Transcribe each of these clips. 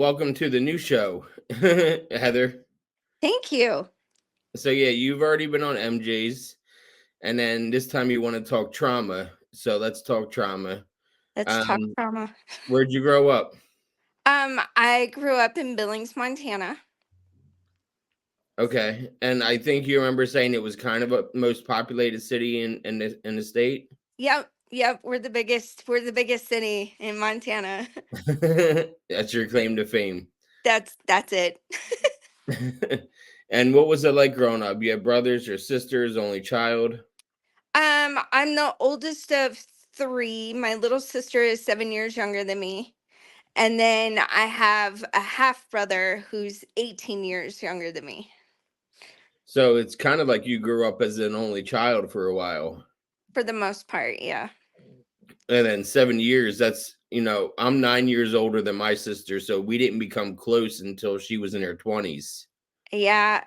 welcome to the new show, Heather. Thank you. So yeah, you've already been on MJ's, and then this time you want to talk trauma. So let's talk trauma. Let's talk Um, trauma. where'd you grow up? I grew up in Billings, Montana. Okay, and I think you remember saying it was kind of a most populated city in the state. Yep. We're the biggest city in Montana. That's your claim to fame. That's it. And what was it like growing up? You had brothers or sisters, only child? I'm the oldest of three. My little sister is 7 years younger than me. And then I have a half brother who's 18 years younger than me. So it's kind of like you grew up as an only child for a while. For the most part, yeah. And then 7 years, I'm 9 years older than my sister, so we didn't become close until she was in her 20s. Yeah.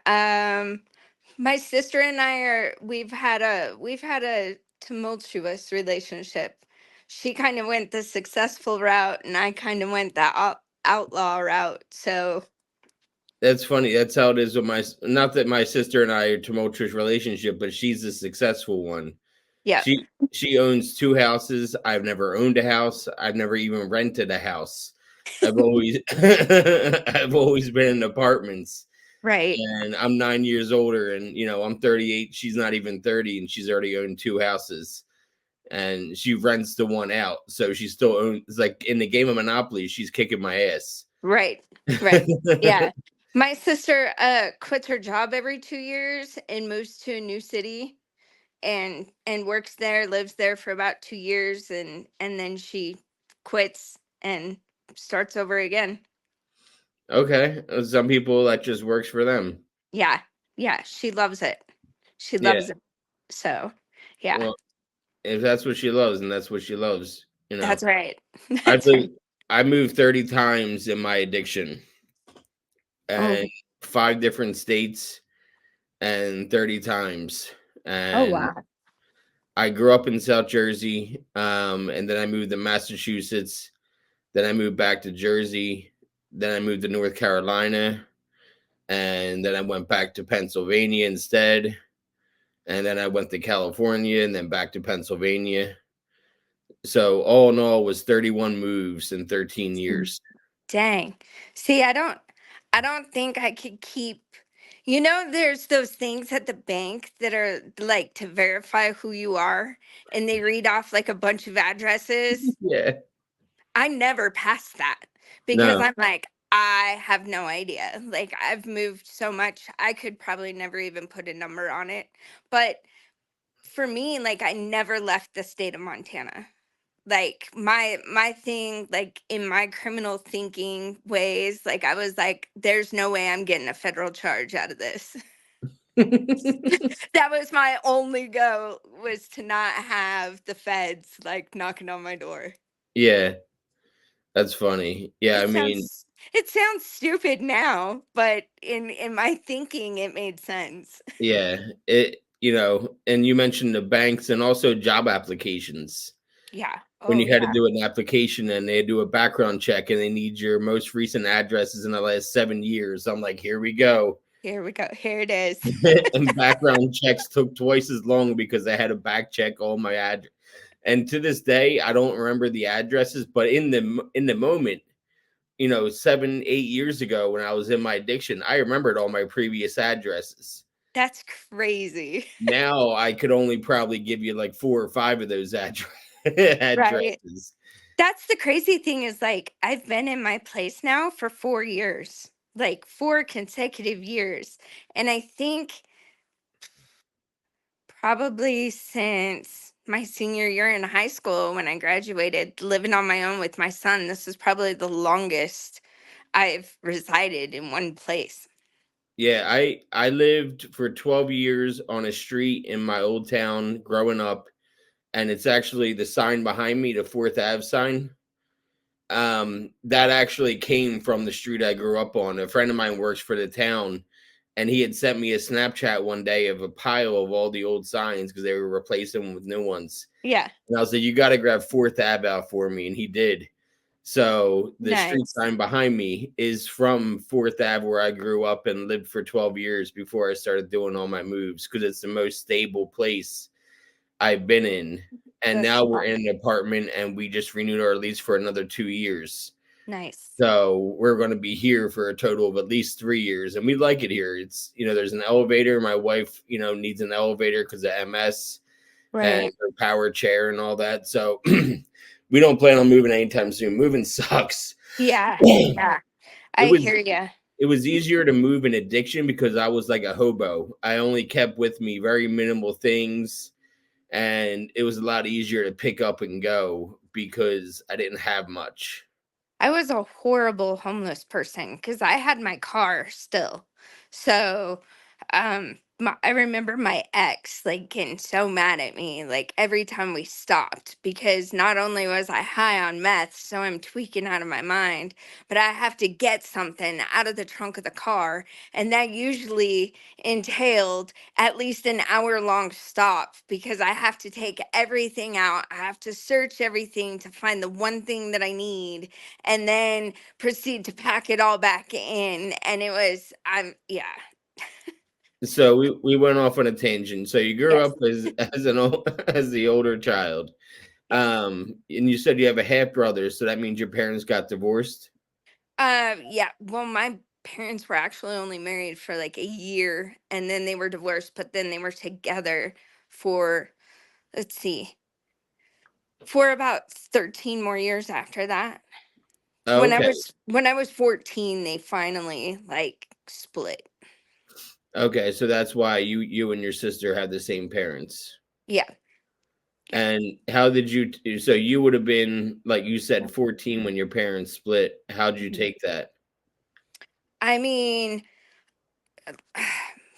My sister and I are we've had a tumultuous relationship. She kind of went the successful route and I kind of went the outlaw route. So, That's funny. That's how it is with not that my sister and I are a tumultuous relationship, but she's the successful one. yeah. She owns two houses. I've never owned a house. I've never even rented a house. I've always I've always been in apartments. Right. And I'm 9 years older, and I'm 38. She's not even 30, and she's already owned two houses. And she rents the one out, so she still owns. It's like in the game of Monopoly, she's kicking my ass. Right. Right. Yeah. My sister quits her job every 2 years and moves to a new city and works there, lives there for about 2 years and then she quits and starts over again. Okay, some people that just works for them. Yeah. Yeah, she loves it. She Yeah, loves it. So, yeah, well, if that's what she loves, and that's what she loves, that's right. I That's right. moved, I moved 30 times in my addiction, Oh, and five different states, and 30 times, oh and wow. I grew up in South Jersey, and then I moved to Massachusetts. Then I moved back to Jersey. Then I moved to North Carolina, and then I went back to Pennsylvania instead. And then I went to California, and then back to Pennsylvania. So all in all, was 31 moves in 13 Mm. years. Dang. See, I don't think I could keep, there's those things at the bank that are like to verify who you are and they read off like a bunch of addresses. Yeah. I never passed that because No. I'm like, I have no idea. Like, I've moved so much, I could probably never even put a number on it. But for me, like, I never left the state of Montana. Like, my thing, like, in my criminal thinking ways, like, I was like, there's no way I'm getting a federal charge out of this. That was my only goal, was to not have the feds like knocking on my door. Yeah, that's funny. Yeah, I It mean, sounds it sounds stupid now, but in my thinking it made sense. yeah, and you mentioned the banks and also job applications. Yeah. When Oh you had to yeah. do an application and they do a background check and they need your most recent addresses in the last 7 years, I'm like, here we go. Here we go. Here it is. And background checks took twice as long because I had to back check all my address. And to this day, I don't remember the addresses, but in the moment, 7, 8 years ago when I was in my addiction, I remembered all my previous addresses. That's crazy. Now I could only probably give you like four or five of those Right. addresses. That's the crazy thing, is like I've been in my place now for 4 years. Like 4 consecutive years. And I think probably since my senior year in high school when I graduated, living on my own with my son, this is probably the longest I've resided in one place. Yeah, I lived for 12 years on a street in my old town growing up, and it's actually the sign behind me, the Fourth Ave sign. That actually came from the street I grew up on. A friend of mine works for the town, and he had sent me a Snapchat one day of a pile of all the old signs because they were replacing them with new ones. Yeah. And I was like, "You got to grab Fourth Ave out for me," and he did. So the street Nice. sign behind me is from Fourth Ave, where I grew up and lived for 12 years before I started doing all my moves, because it's the most stable place I've been in. And That's now we're in awesome. an apartment and we just renewed our lease for another 2 years. Nice. So we're going to be here for a total of at least 3 years. And we like it here. It's, there's an elevator. My wife, needs an elevator because of MS and Right. her power chair and all that. So we don't plan on moving anytime soon. Moving sucks. Yeah. it Yeah. I was hear you. it was easier to move in addiction because I was like a hobo. I only kept with me very minimal things, and it was a lot easier to pick up and go because I didn't have much. I was a horrible homeless person because I had my car still. So, I remember my ex like getting so mad at me like every time we stopped because not only was I high on meth, so I'm tweaking out of my mind, but I have to get something out of the trunk of the car, and that usually entailed at least an hour long stop because I have to take everything out. I have to search everything to find the one thing that I need and then proceed to pack it all back in. And it was, yeah, So we went off on a tangent. So you grew yes, up as an old as the older child, yes. and you said you have a half brother. So that means your parents got divorced. Yeah. Well, my parents were actually only married for like a year and then they were divorced, but then they were together for, let's see, for about 13 more years after that. Okay, When I was 14, they finally like split. okay. So that's why you and your sister had the same parents. Yeah. Yeah. And how did you? So you would have been, like you said, 14 when your parents split. How did you Mhm. take that? I mean,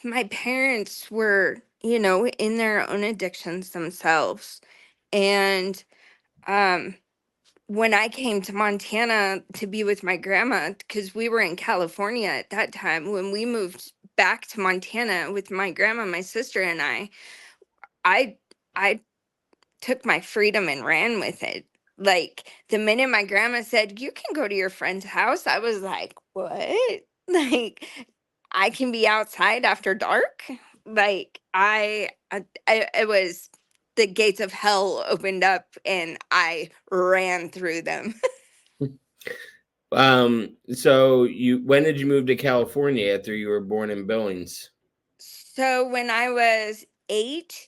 my parents were, in their own addictions themselves. And um when I came to Montana to be with my grandma, because we were in California at that time, when we moved back to Montana with my grandma, my sister, and I I took my freedom and ran with it. Like the minute my grandma said, "You can go to your friend's house," I was like, "What?" Like I can be outside after dark? Like I it was the gates of hell opened up and I ran through them. So when did you move to California after you were born in Billings? So when I was 8,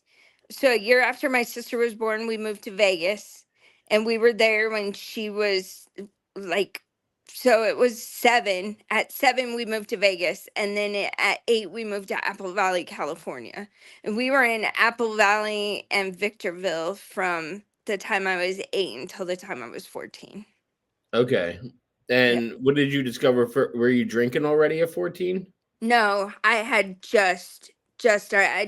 so a year after my sister was born, we moved to Vegas, and we were there when she was like, so it was 7. At 7 we moved to Vegas, and then at 8 we moved to Apple Valley, California. And we were in Apple Valley and Victorville from the time I was 8 until the time I was 14. Okay. Yeah. And what did you discover? Were you drinking already at 14? No, I had just started. I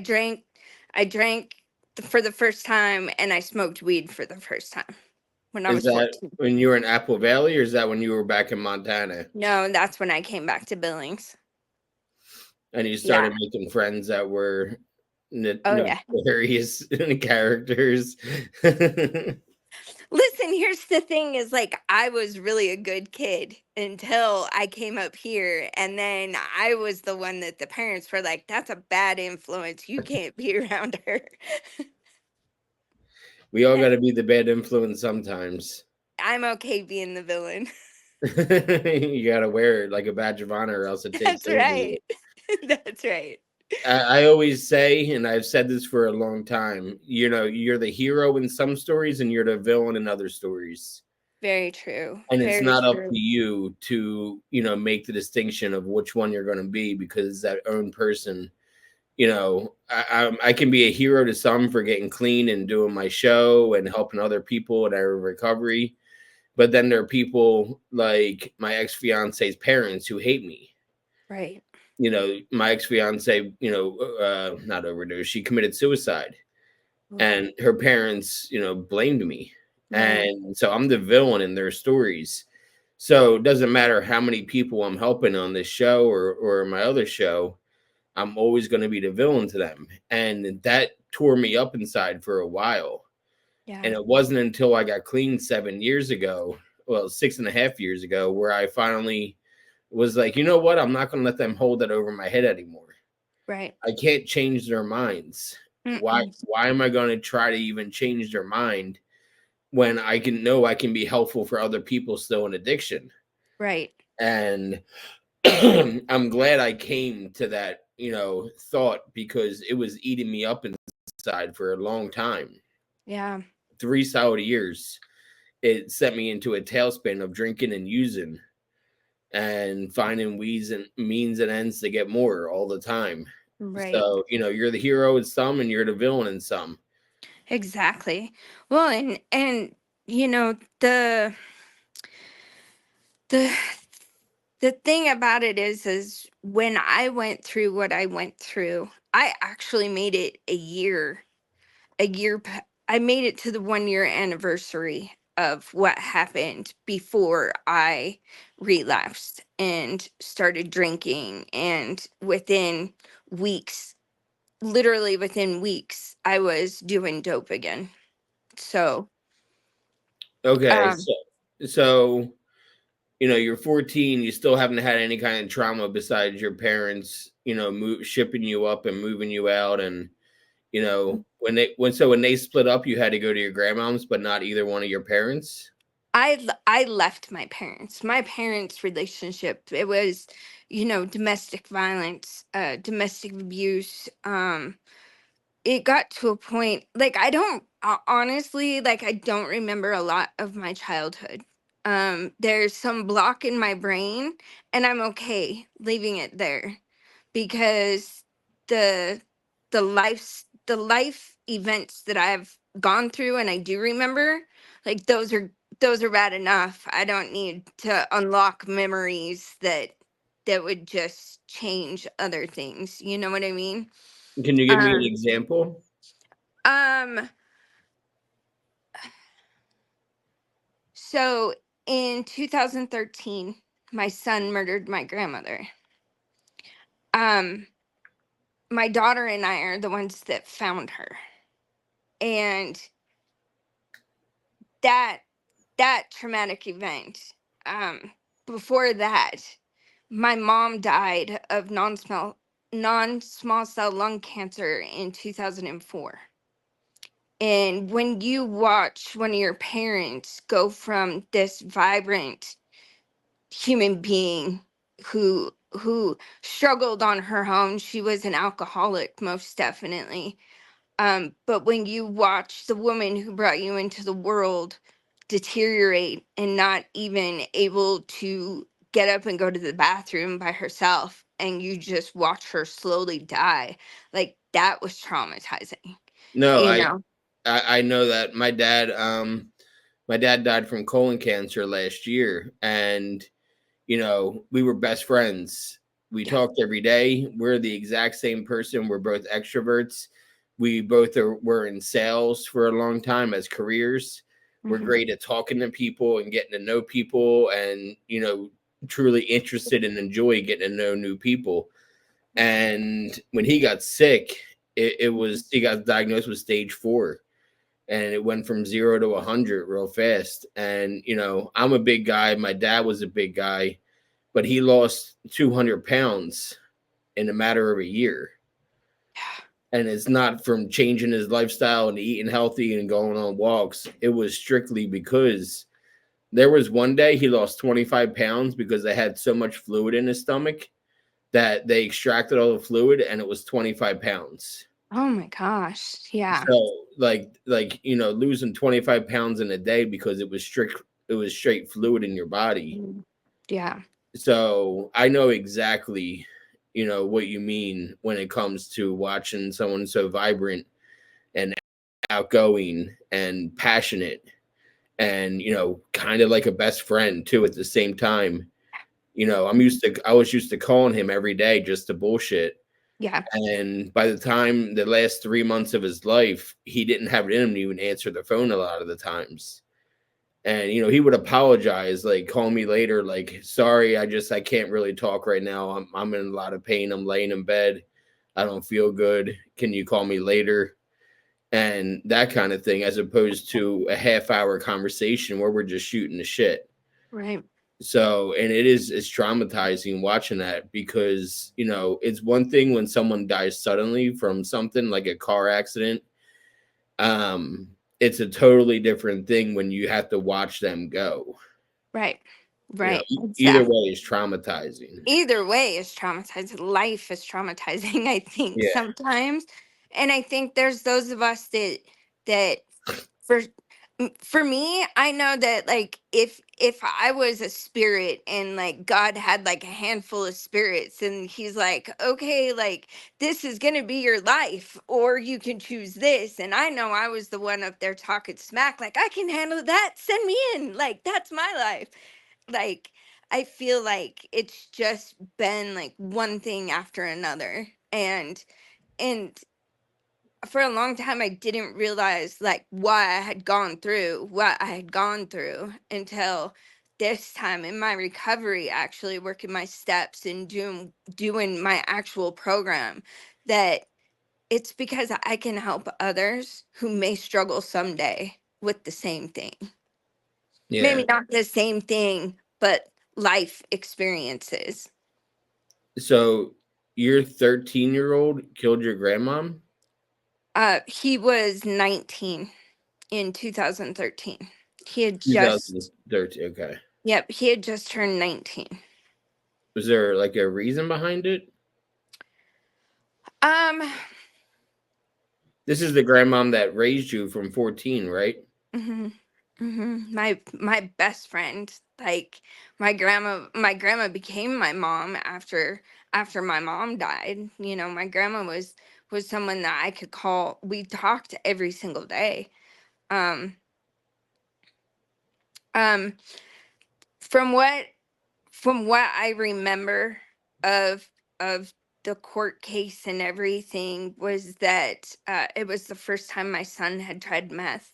drank for the first time and I smoked weed for the first time when I Is was that 14. when you were in Apple Valley, or is that when you were back in Montana No, that's when I came back to Billings. and you Yeah. started making friends that were Oh yeah. nefarious characters? Listen, here's the thing is like I was really a good kid until I came up here and then I was the one that the parents were like, that's a bad influence. You can't be around her. We all got to be the bad influence sometimes. I'm okay being the villain. You got to wear it like a badge of honor, or else it takes That's over you. right. That's right. I always say, and I've said this for a long time, you're the hero in some stories and you're the villain in other stories. Very true. And it's Very not up true. to you to, make the distinction of which one you're going to be, because that own person, I can be a hero to some for getting clean and doing my show and helping other people in their recovery. But then there are people like my ex fiance's parents who hate me. Right. My ex fiance, not overdose. She committed suicide, Ooh, and her parents, blamed me, right. and so I'm the villain in their stories. So it doesn't matter how many people I'm helping on this show or my other show, I'm always going to be the villain to them, and that tore me up inside for a while. Yeah. And it wasn't until I got clean 7 years ago. well, 6.5 years ago, where I finally was like, you know what? I'm not going to let them hold that over my head anymore. Right. I can't change their minds. Why? Mm-mm. Why am I going to try to even change their mind when I can know I can be helpful for other people still in addiction? Right. And I'm glad I came to that, thought, because it was eating me up inside for a long time. Yeah. 3 solid years. It sent me into a tailspin of drinking and using and finding weeds and means and ends to get more all the time. Right. So, you're the hero in some and you're the villain in some. Exactly. Well, and you know, the the thing about it is when I went through what I went through, I actually made it I made it to the 1 year anniversary of what happened before I relapsed and started drinking. And within weeks, literally within weeks, I was doing dope again. So, Okay, um, so you're 14, you still haven't had any kind of trauma besides your parents, shipping you up and moving you out, and when they split up, you had to go to your grandmom's, but not either one of your parents. I left my parents. My parents' relationship, it was, domestic violence, domestic abuse. It got to a point like I don't honestly, like I don't remember a lot of my childhood. There's some block in my brain, and I'm okay leaving it there because the the life events that I've gone through and I do remember, like those are bad enough. I don't need to unlock memories that would just change other things. You know what I mean? Can you give me an Um example? um so in 2013, my son murdered my grandmother. Um my daughter and I are the ones that found her. And that that traumatic event, um before that, my mom died of non-small cell lung cancer in 2004. And when you watch one of your parents go from this vibrant human being who struggled on her own, she was an alcoholic, most definitely. But when you watch the woman who brought you into the world deteriorate and not even able to get up and go to the bathroom by herself, and you just watch her slowly die, like that was traumatizing, No, you I know? I, I know that my dad died from colon cancer last year, and we were best friends. We Yeah. talked every day. We're the exact same person. We're both extroverts. We both were in sales for a long time as careers. We're Hmm. great at talking to people and getting to know people, and truly interested and enjoy getting to know new people. And when he got sick, it was he got diagnosed with stage 4, and it went from 0 to 100 real fast. And I'm a big guy. My dad was a big guy, but he lost 200 pounds in a matter of a year. And it's not from changing his lifestyle and eating healthy and going on walks. It was strictly because there was one day he lost 25 pounds because they had so much fluid in his stomach that they extracted all the fluid, and it was 25 pounds. Oh my gosh. Yeah. So losing 25 pounds in a day because it was straight fluid in your body. Mm. Yeah. So I know exactly, what you mean when it comes to watching someone so vibrant and outgoing and passionate and, kind of like a best friend too at the same time. I was used to calling him every day just to bullshit. Yeah. And by the time the last 3 months of his life, he didn't have it in him to even answer the phone a lot of the times. And he would apologize, like call me later, like sorry, I can't really talk right now. I'm in a lot of pain. I'm laying in bed. I don't feel good. Can you call me later? And that kind of thing, as opposed to a half hour conversation where we're just shooting the shit. Right. So, and it's traumatizing watching that because, it's one thing when someone dies suddenly from something like a car accident. Um, it's a totally different thing when you have to watch them go. Right. Right. Either Exactly. way is traumatizing. Either way is traumatizing. Life is traumatizing, I think, Yeah. sometimes. And I think there's those of us that for for me, I know that, like, if I was a spirit and like God had like a handful of spirits and he's like, okay, like, this is gonna be your life, or you can choose this. And I know I was the one up there talking smack, like, I can handle that. Send me in. Like, that's my life. Like, I feel like it's just been like one thing after another. And for a long time I didn't realize like why I had gone through what I had gone through until this time in my recovery, actually working my steps and doing my actual program, that it's because I can help others who may struggle someday with the same thing. Yeah. Maybe not the same thing, but life experiences. So your 13-year-old killed your grandmom? He was 19 in 2013. He had just 2013. Okay. Yep, he had just turned 19. Was there like a reason behind it? Um, This is the grandmom that raised you from 14, right? mhm, my best friend, like, my grandma became my mom after my mom died. My grandma was someone that I could call. We talked every single day. Um, um, from what I remember of of the court case and everything, was that it was the first time my son had tried meth.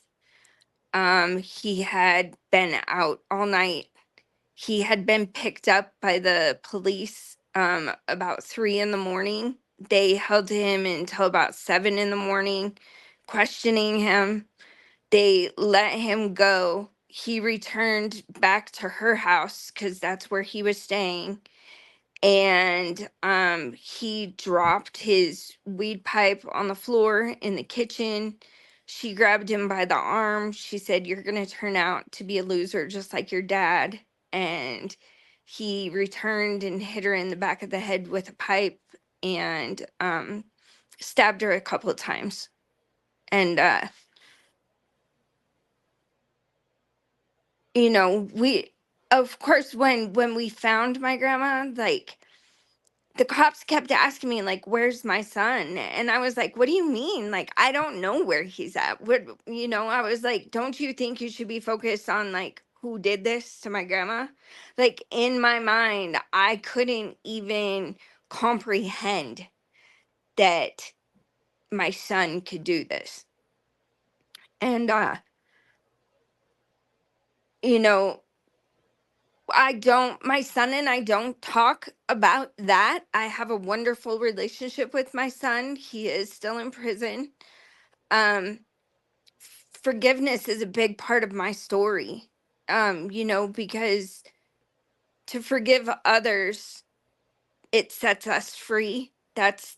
He had been out all night. He had been picked up by the police about 3 in the morning. They held him until about 7 in the morning, questioning him. They let him go. He returned back to her house because that's where he was staying, and he dropped his weed pipe on the floor in the kitchen. She grabbed him by the arm. She said, "You're going to turn out to be a loser just like your dad." And he returned and hit her in the back of the head with a pipe, and stabbed her a couple of times. And we, of course, when we found my grandma, like, the cops kept asking me, like, "Where's my son?" And I was like, "What do you mean? Like, I don't know where he's at." I was like, "Don't you think you should be focused on, like, who did this to my grandma?" Like, in my mind, I couldn't even comprehend that my son could do this. And you know, my son and I don't talk about that. I have a wonderful relationship with my son. He is still in prison. um Forgiveness is a big part of my story. Because to forgive others, it sets us free. That's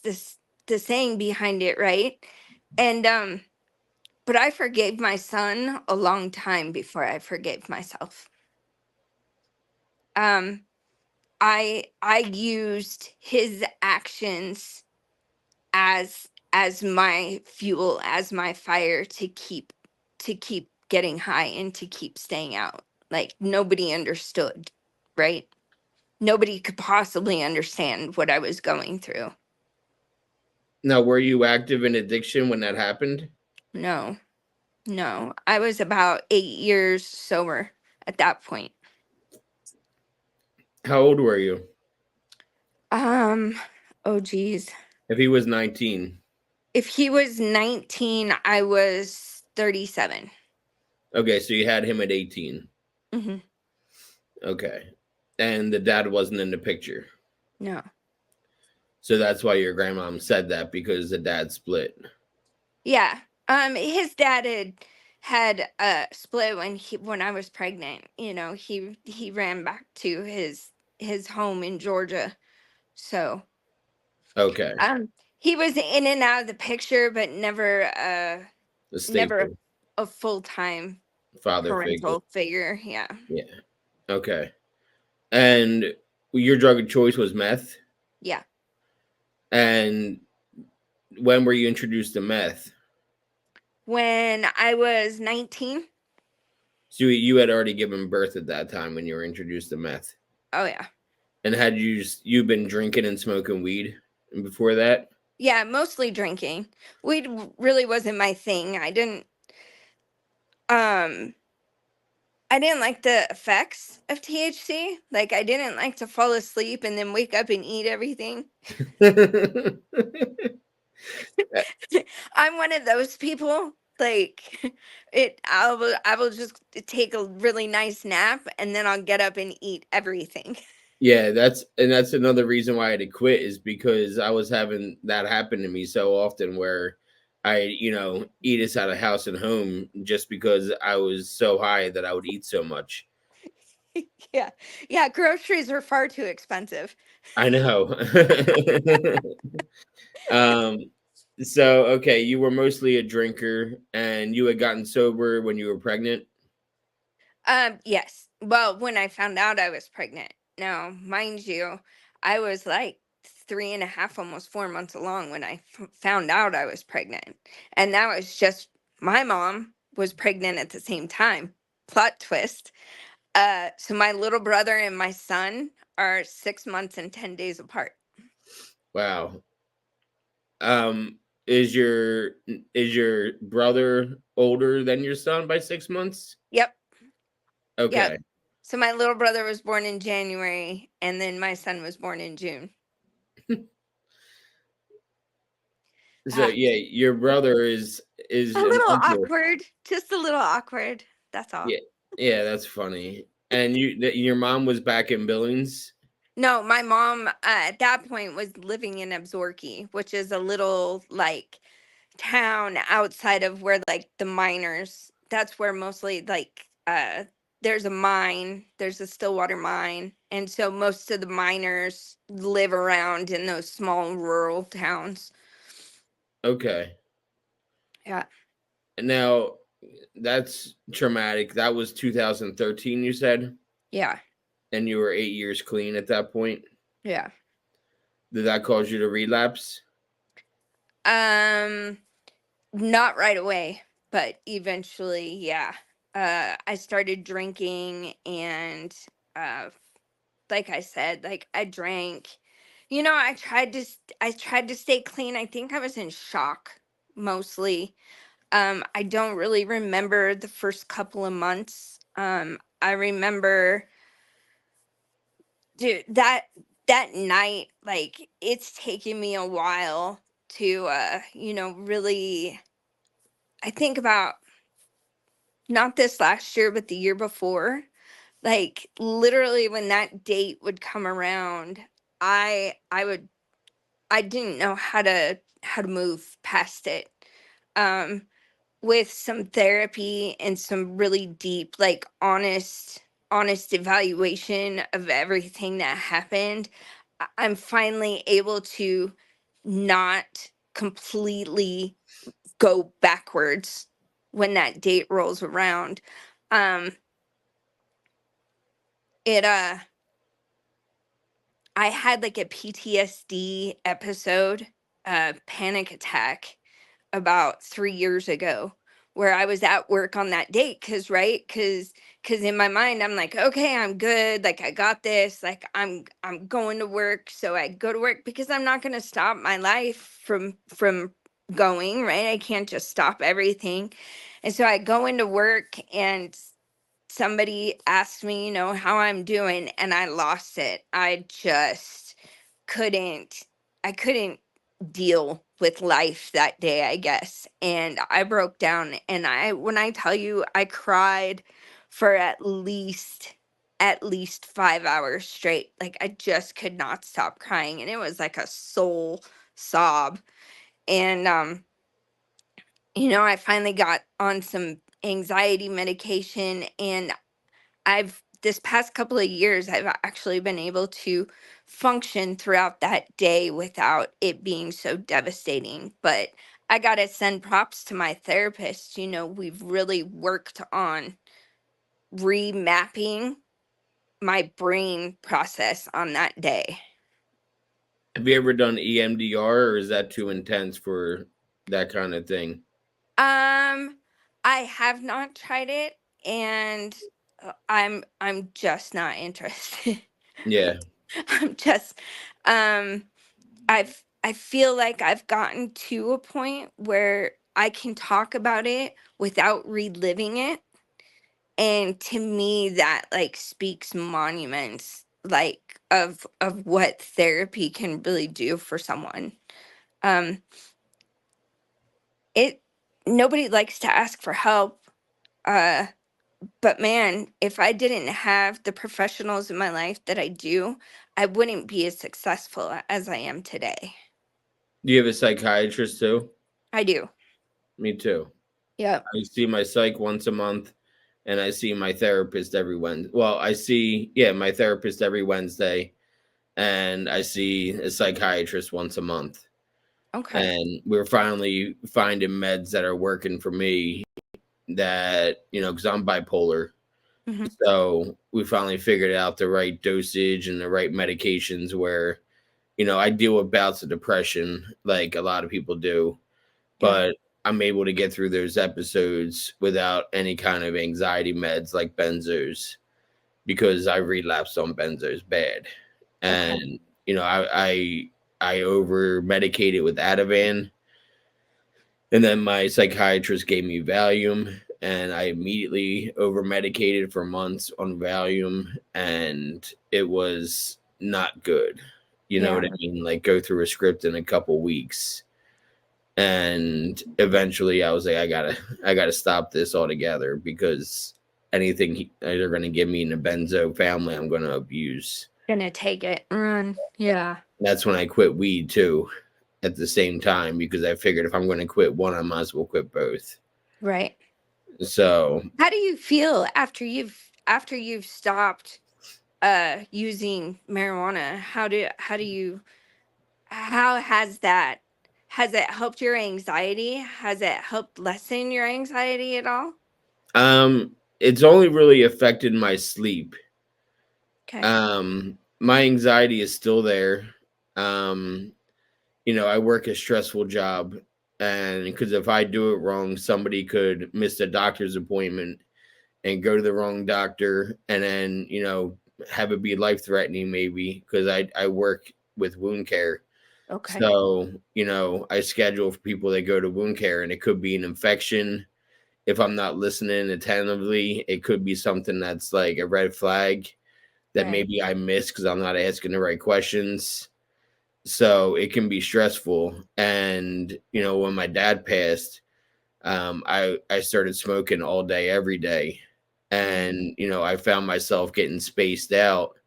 this the saying behind it, right? And but I forgave my son a long time before I forgave myself. um I used his actions as my fuel, as my fire, to keep getting high and to keep staying out. Like, nobody understood, right? Nobody could possibly understand what I was going through. Now, were you active in addiction when that happened? No, no. I was about 8 years sober at that point. How old were you? Um, oh geez. If he was 19. If he was 19, I was 37. Okay, so you had him at 18. Hmm. Okay. And the dad wasn't in the picture. No. So that's why your grandmom said that, because the dad split. Yeah. His dad had a split when I was pregnant. He ran back to his home in Georgia. So Okay, he was in and out of the picture, but a never staple a full-time father figure. parental figure. Yeah. Yeah. Okay. And your drug of choice was meth. Yeah. And when were you introduced to meth? When I was 19. So you had already given birth at that time when you were introduced to meth. Oh yeah. And had you been drinking and smoking weed before that? Yeah, mostly drinking. Weed really wasn't my thing. Um I didn't like the effects of THC. Like, I didn't like to fall asleep and then wake up and eat everything. I'm one of those people. Like, I will just take a really nice nap and then I'll get up and eat everything. Yeah, that's another reason why I had to quit is because I was having that happen to me so often where I, eat us out of house and home just because I was so high that I would eat so much. Yeah. Yeah, groceries are far too expensive. I know. um so okay, you were mostly a drinker and you had gotten sober when you were pregnant. Yes. Well, when I found out I was pregnant. Now, mind you, I was like 3.5, almost 4 months along when I found out I was pregnant. And that was just my mom was pregnant at the same time. Plot twist. So my little brother and my son are 6 months and 10 days apart. Wow. Um is your brother older than your son by 6 months? Yep. Yep. Okay. So my little brother was born in January and then my son was born in June. So Ah, yeah, your brother is a an little uncle. awkward. Just a little awkward. That's all. Yeah. Yeah, that's funny. And your mom was back in Billings? No, my mom at that point was living in Absorkey, which is a little like town outside of where like the miners. That's where mostly like there's a mine, there's a Stillwater mine, and so most of the miners live around in those small rural towns. Okay. Yeah. And now that's traumatic. That was 2013, you said? Yeah. And you were 8 years clean at that point. Yeah. Did that cause you to relapse? Um Not right away, but eventually, yeah. I started drinking and uh like I said, like I drank. I tried to stay clean. I think I was in shock mostly. I don't really remember the first couple of months. I remember, dude, that night, like it's taken me a while to really I think about not this last year, but the year before. Like literally when that date would come around, I didn't know how to move past it. Um with some therapy and some really deep, like honest evaluation of everything that happened, I'm finally able to not completely go backwards when that date rolls around. Um it I had like a PTSD episode, panic attack about 3 years ago where I was at work on that date cuz in my mind I'm like, "Okay, I'm good. Like I got this. Like I'm going to work." So I go to work because I'm not going to stop my life from going, right? I can't just stop everything. And so I go into work and somebody asked me, how I'm doing, and I lost it. I just couldn't I couldn't deal with life that day, I guess. And I broke down and I when I tell you I cried for at least 5 hours straight. Like I just could not stop crying and it was like a soul sob. And I finally got on anxiety medication, and I've this past couple of years I've actually been able to function throughout that day without it being so devastating. But I got to send props to my therapist. We've really worked on remapping my brain process on that day. Have you ever done EMDR, or is that too intense for that kind of thing? Um I have not tried it, and I'm just not interested. Yeah. I'm just um I feel like I've gotten to a point where I can talk about it without reliving it. And to me that like speaks monuments like of what therapy can really do for someone. Um it Nobody likes to ask for help. Uh but man, if I didn't have the professionals in my life that I do, I wouldn't be as successful as I am today. Do you have a psychiatrist too? I do. Me too. Yep. I see my psych once a month, and I see my therapist every Wednesday. Well, I see, yeah, my therapist every Wednesday, and I see a psychiatrist once a month. Okay. And we're finally finding meds that are working for me that, because I'm bipolar. Hmm. So we finally figured out the right dosage and the right medications where, I deal with bouts of depression like a lot of people do, Yeah. but I'm able to get through those episodes without any kind of anxiety meds like benzos because I relapsed on benzos bad. Okay. And, I over medicated with Ativan. And then my psychiatrist gave me Valium, and I immediately over medicated for months on Valium, and it was not good. You know Yeah. what I mean? Like go through a script in a couple weeks. And eventually I was like, I gotta stop this altogether because anything they're gonna give me in the benzo family, I'm gonna abuse. Gonna take it and run. Yeah. That's when I quit weed too at the same time because I figured if I'm gonna quit one, I might as well quit both. Right. So How do you feel after you've stopped using marijuana? How has it helped your anxiety? Has it helped lessen your anxiety at all? it's only really affected my sleep. Okay. My anxiety is still there. Um, I work a stressful job, and because if I do it wrong, somebody could miss a doctor's appointment and go to the wrong doctor, and then have it be life threatening maybe because I work with wound care. Okay. So I schedule for people that go to wound care, and it could be an infection. If I'm not listening attentively, it could be something that's like a red flag that Right. maybe I miss because I'm not asking the right questions. So it can be stressful. And when my dad passed, I started smoking all day, every day, Mm. and I found myself getting spaced out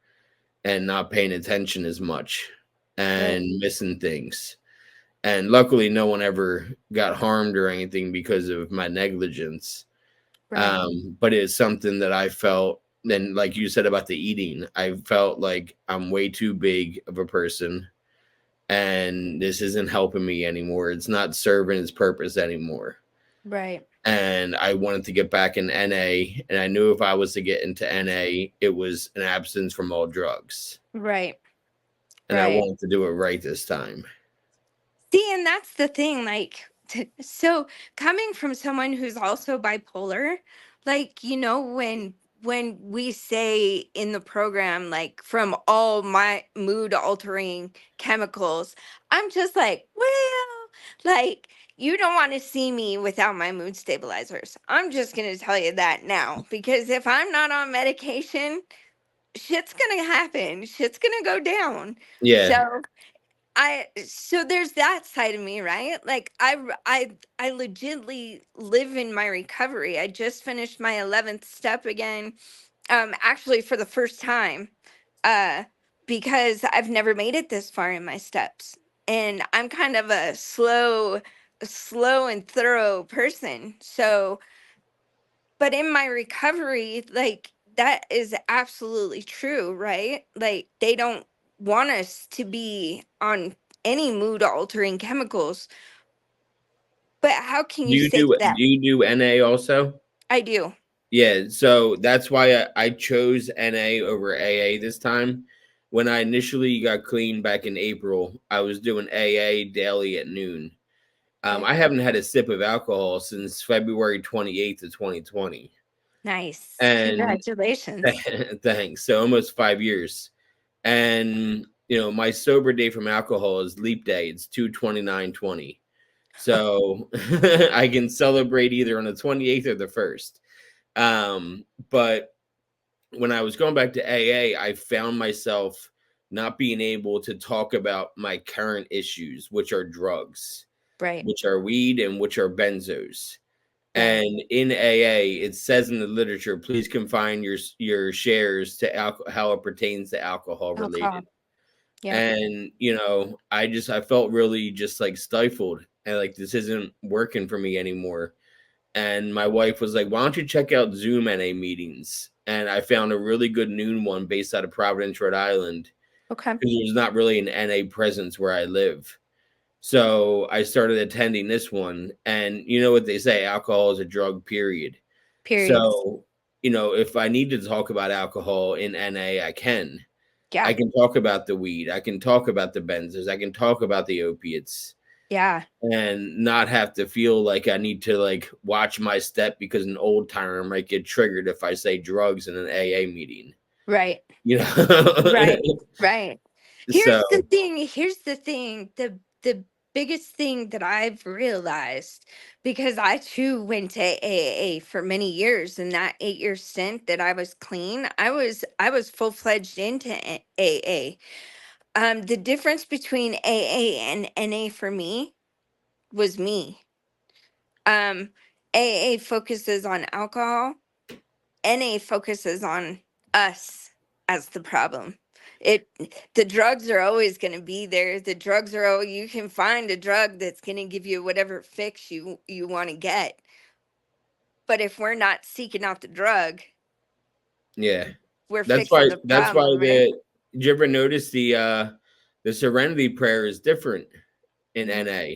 and not paying attention as much Right. and missing things. And luckily, no one ever got harmed or anything because of my negligence. Right. But it's something that I felt, and like you said about the eating, I felt like I'm way too big of a person and this isn't helping me anymore. It's not serving its purpose anymore. Right. And I wanted to get back in NA, and I knew if I was to get into NA, it was an absence from all drugs. Right. And I Right. wanted to do it right this time. See, and that's the thing, like, so coming from someone who's also bipolar, like, when we say in the program, like, from all my mood altering chemicals, I'm just like, well, like, you don't want to see me without my mood stabilizers. I'm just gonna tell you that now, because if I'm not on medication, shit's gonna happen. Shit's gonna go down. Yeah. So so there's that side of me, right? Like I legitimately live in my recovery. I just finished my 11th step again, actually for the first time, uh, because I've never made it this far in my steps. And I'm kind of a slow and thorough person. So But in my recovery, like, that is absolutely true, right? Like, they don't want us to be on any mood altering chemicals. But how can Do you you say do that? NA also? I do. Yeah, so that's why I chose NA over AA this time. When I initially got clean back in April, I was doing AA daily at noon. Okay. I haven't had a sip of alcohol since February 28th of 2020. Nice. And Congratulations. thanks. So almost 5 years. And my sober day from alcohol is leap day. It's 2/29/20. So I can celebrate either on the 28th or the 1st. But when I was going back to AA, I found myself not being able to talk about my current issues, which are drugs, Right. which are weed, and which are benzos. Right. And in AA, it says in the literature, please confine your shares to how it pertains to alcohol Alcohol. related. Yep. And I felt really just like stifled, and like this isn't working for me anymore. And my wife was like, "Why don't you check out Zoom NA meetings?" And I found a really good noon one based out of Providence, Rhode Island, Okay. because there's not really an NA presence where I live. So I started attending this one, and you know what they say, alcohol is a drug, period. Periods. So, if I need to talk about alcohol in NA, I can. Yeah. I can talk about the weed, I can talk about the benzos, I can talk about the opiates, Yeah. and not have to feel like I need to like watch my step because an old timer might get triggered if I say drugs in an AA meeting. Right. You know? Right. Right. So Here's the thing. The biggest thing that I've realized, because I too went to AA for many years, and that 8 year stint that I was clean, I was full-fledged into AA. The difference between AA and NA for me was me. Um, AA focuses on alcohol, NA focuses on us as the problem. It the drugs are always going to be there. The drugs are, oh, you can find a drug that's going to give you whatever fix you want to get. But if we're not seeking out the drug, yeah. we're That's why fixing the that's why problem, right? did you ever notice the serenity prayer is different in Mm-hmm. NA?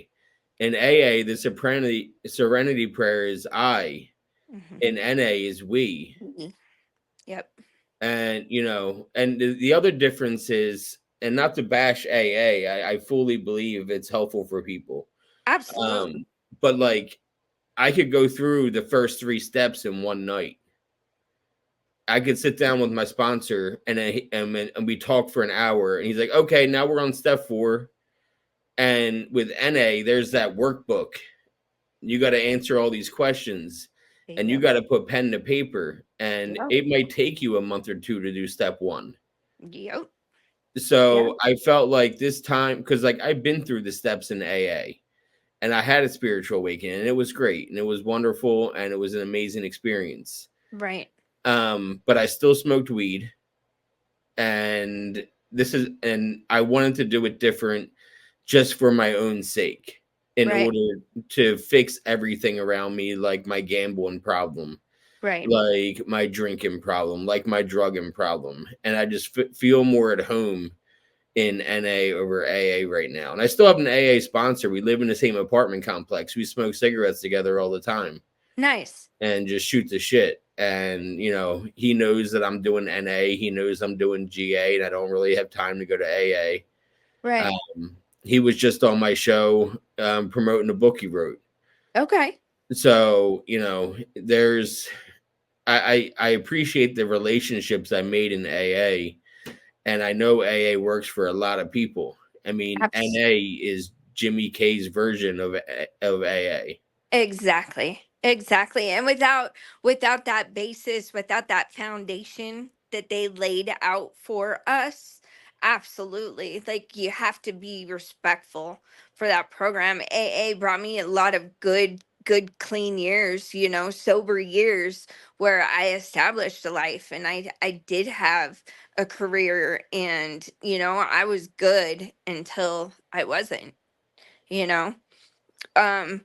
In AA, the serenity prayer is I. In NA is we. Mm-hmm. Yep. And and the other difference is, and not to bash AA, I fully believe it's helpful for people. Absolutely. Um, but like I could go through the first three steps in one night. I could sit down with my sponsor and we talk for an hour, and he's like, "Okay, now we're on step 4." And with NA, there's that workbook. You got to answer all these questions, and you Yep. got to put pen to paper, and Yep. it might take you a month or two to do step 1. Yep. So Yep. I felt like this time, because like I've been through the steps in AA, and I had a spiritual awakening, and it was great, and it was wonderful, and it was an amazing experience. Right. But I still smoked weed, and I wanted to do it different just for my own sake, in Right. order to fix everything around me, like my gambling problem, Right. like my drinking problem, like my drugging problem. And I just feel more at home in NA over AA right now. And I still have an AA sponsor. We live in the same apartment complex. We smoke cigarettes together all the time Nice. and just shoot the shit. And he knows that I'm doing NA. He knows I'm doing GA, and I don't really have time to go to AA. Right. He was just on my show promoting a book he wrote. Okay. So there's I appreciate the relationships I made in AA, and I know AA works for a lot of people. I mean, Abs- NA is Jimmy K's version of AA. Exactly. Exactly. And without that basis, without that foundation that they laid out for us, absolutely. Like, you have to be respectful for that program. AA brought me a lot of good clean years, sober years, where I established a life, and I did have a career, and I was good until I wasn't, you know. Um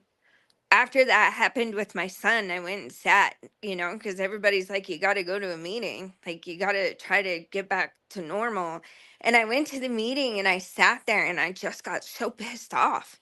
after that happened with my son, I went and sat, because everybody's like, you got to go to a meeting. Like, you got to try to get back to normal. And I went to the meeting and I sat there and I just got so pissed off.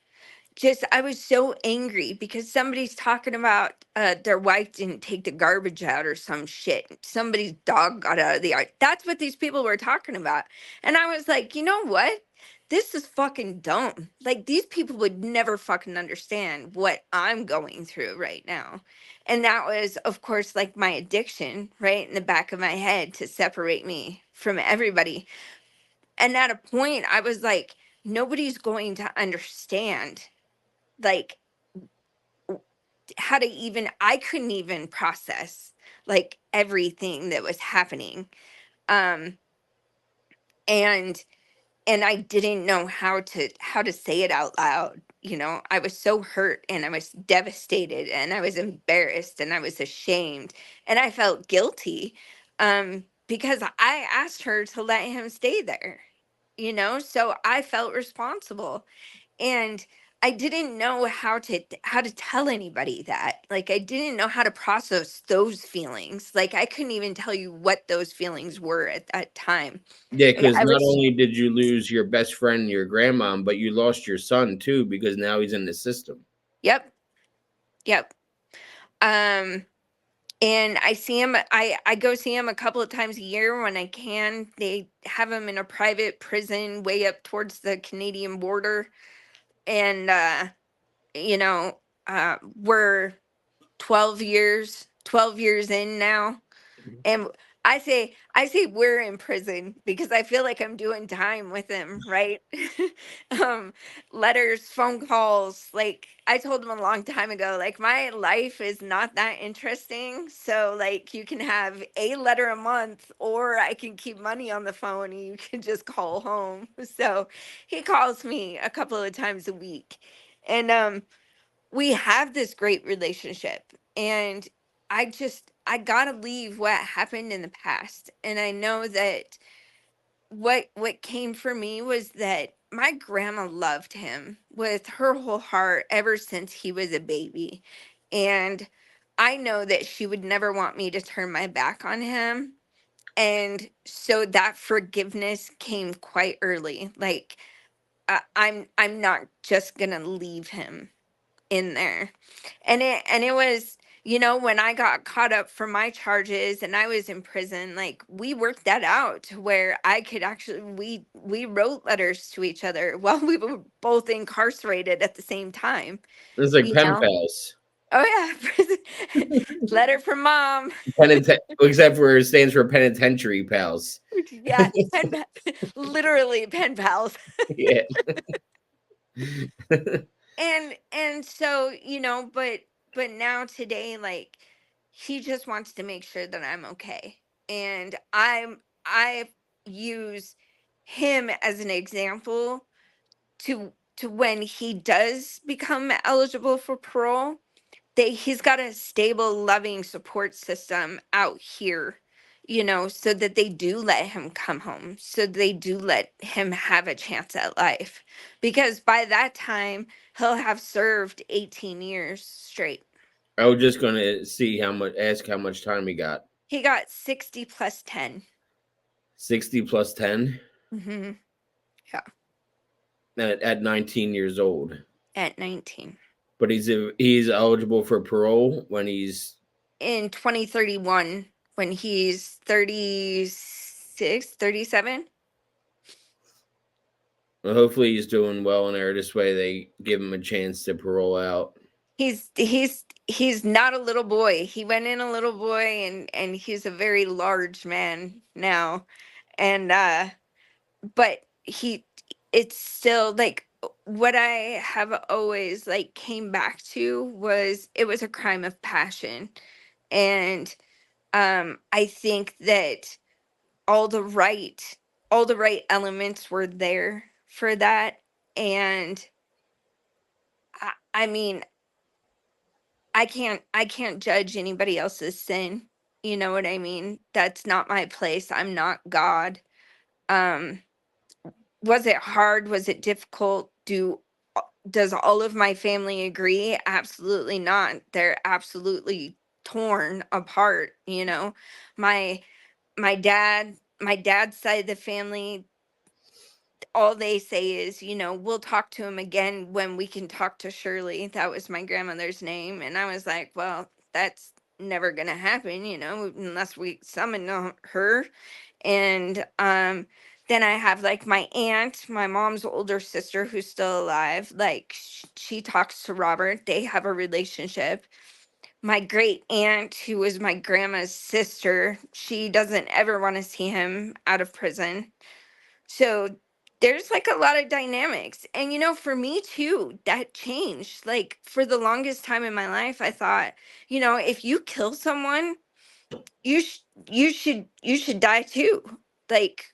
Just, I was so angry because somebody's talking about their wife didn't take the garbage out or some shit. Somebody's dog got out of the yard. That's what these people were talking about. And I was like, you know what? This is fucking dumb. Like, these people would never fucking understand what I'm going through right now. And that was, of course, like my addiction right in the back of my head to separate me from everybody. And at a point, I was like, nobody's going to understand, like, how to even, I couldn't even process like everything that was happening. Um, and I didn't know how to say it out loud. I was so hurt and I was devastated and I was embarrassed and I was ashamed and I felt guilty, because I asked her to let him stay there, so I felt responsible. And I didn't know how to tell anybody that. Like, I didn't know how to process those feelings. Like, I couldn't even tell you what those feelings were at that time. Yeah, Like, because I not was only did you lose your best friend, your grandmom, but you lost your son too because now he's in the system. Yep, yep. Um and I see him, I go see him a couple of times a year when I can. They have him in a private prison way up towards the Canadian border. And you know, we're 12 years in now. And I say we're in prison because I feel like I'm doing time with him, right? um Letters, phone calls. Like, I told him a long time ago, like, my life is not that interesting, so like, you can have a letter a month or I can keep money on the phone and you can just call home. So he calls me a couple of times a week. And we have this great relationship. And I gotta leave what happened in the past. And I know that what came for me was that my grandma loved him with her whole heart ever since he was a baby. And I know that she would never want me to turn my back on him. And so that forgiveness came quite early. Like, I'm not just gonna leave him in there. And it was, when I got caught up for my charges and I was in prison, like, we worked that out to where I could actually, we wrote letters to each other while we were both incarcerated at the same time, It's like you pen know. pals. Oh yeah. Letter from mom. Except for it stands for penitentiary pals. Yeah, literally pen pals. Yeah. And so, but now today, like, he just wants to make sure that I'm okay. And I use him as an example to when he does become eligible for parole, that he's got a stable, loving support system out here, so that they do let him come home, so they do let him have a chance at life. Because by that time, he'll have served 18 years straight. I was just gonna ask how much time he got. He got 60 plus 10. 60 plus 10 Hmm. Yeah, at 19 years old. at 19. But he's eligible for parole when he's In 2031, when he's 36, 37. well, hopefully he's doing well in there. This way they give him a chance to parole out. He's not a little boy. He went in a little boy, and he's a very large man now. And but it's still like, what I have always like came back to was, it was a crime of passion. And I think that all the right all the right elements were there for that. And I mean, I can't judge anybody else's sin. You know what I mean? That's not my place. I'm not God. Um was it hard? Was it difficult? Do does all of my family agree? Absolutely not. They're absolutely torn apart, you know. My my dad's side of the family, all they say is, we'll talk to him again when we can talk to Shirley. That was my grandmother's name. And I was like, well, that's never going to happen, unless we summon her. And then I have like my aunt, my mom's older sister who's still alive. Like she talks to Robert. They have a relationship. My great aunt, who was my grandma's sister, she doesn't ever want to see him out of prison. So there's like a lot of dynamics. And for me too, that changed. Like for the longest time in my life, I thought, if you kill someone, you should die too. Like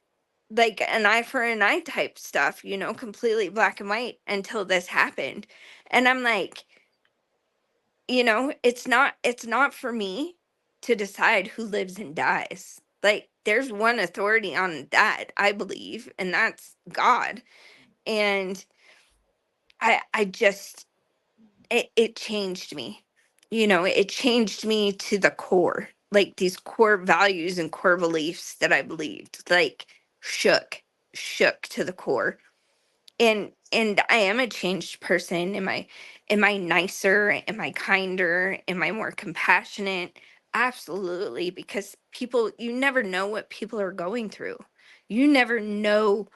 an eye for an eye type stuff, completely black and white until this happened. And I'm like, it's not for me to decide who lives and dies. Like there's one authority on that, I believe, and that's God. And I just, it changed me. It changed me to the core. Like these core values and core beliefs that I believed, like shook, shook to the core. And I am a changed person. Am I nicer? Am I kinder? Am I more compassionate? Absolutely, because people, you never know what people are going through. You never know.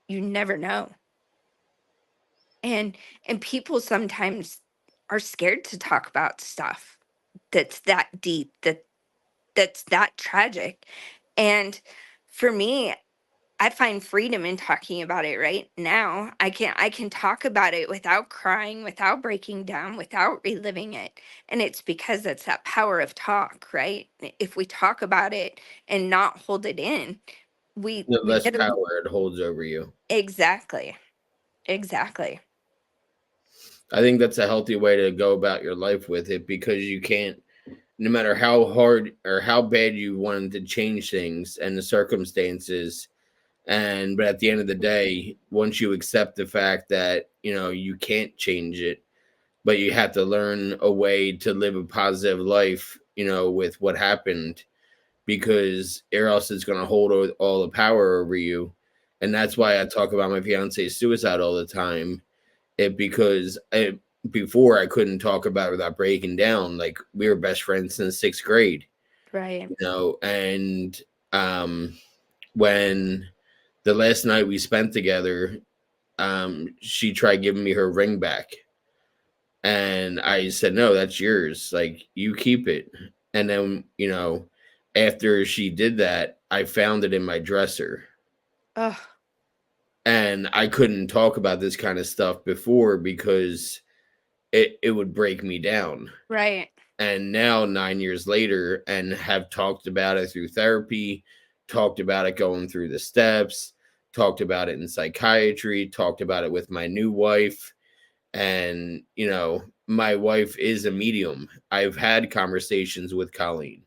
You never know. And people sometimes are scared to talk about stuff that's that deep, that's that tragic. And for me, I find freedom in talking about it right now. I can talk about it without crying, without breaking down, without reliving it. And it's because that's that power of talk, right? If we talk about it and not hold it in, we The we less get a, power it holds over you. exactly. Exactly. I think that's a healthy way to go about your life with it, because you can't, no matter how hard or how bad you wanted to change things and the circumstances, but at the end of the day, once you accept the fact that you can't change it, but you have to learn a way to live a positive life, with what happened, because or else it's going to hold all the power over you. And that's why I talk about my fiance's suicide all the time. Before, I couldn't talk about it without breaking down. Like, we were best friends since sixth grade, Right. and um, when the last night we spent together, she tried giving me her ring back. And I said, no, that's yours. Like, you keep it. And then, after she did that, I found it in my dresser. Oh, And I couldn't talk about this kind of stuff before because it would break me down. right. And now, 9 years later, and have talked about it through therapy, talked about it going through the steps, talked about it in psychiatry, talked about it with my new wife. And my wife is a medium. I've had conversations with Colleen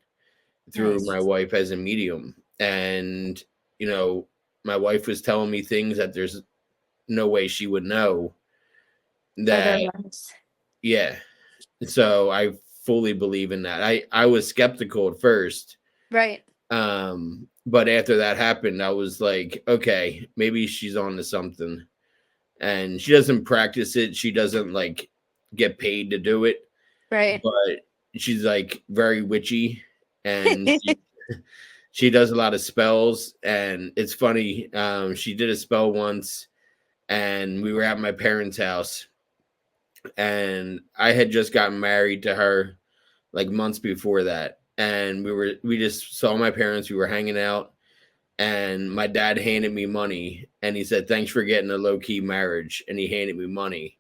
through my Nice. wife as a medium. And you know my wife was telling me things that there's no way she would know. That, Otherwise. yeah. So I fully believe in that. I was skeptical at first, Right. but after that happened, I was like, okay, maybe she's on to something. And she doesn't practice it. She doesn't like get paid to do it, Right. but she's like very witchy, and she does a lot of spells. And it's funny. She did a spell once, and we were at my parents' house, and I had just gotten married to her like months before that. And we just saw my parents. We were hanging out, and my dad handed me money, and he said, "Thanks for getting a low key marriage." And he handed me money,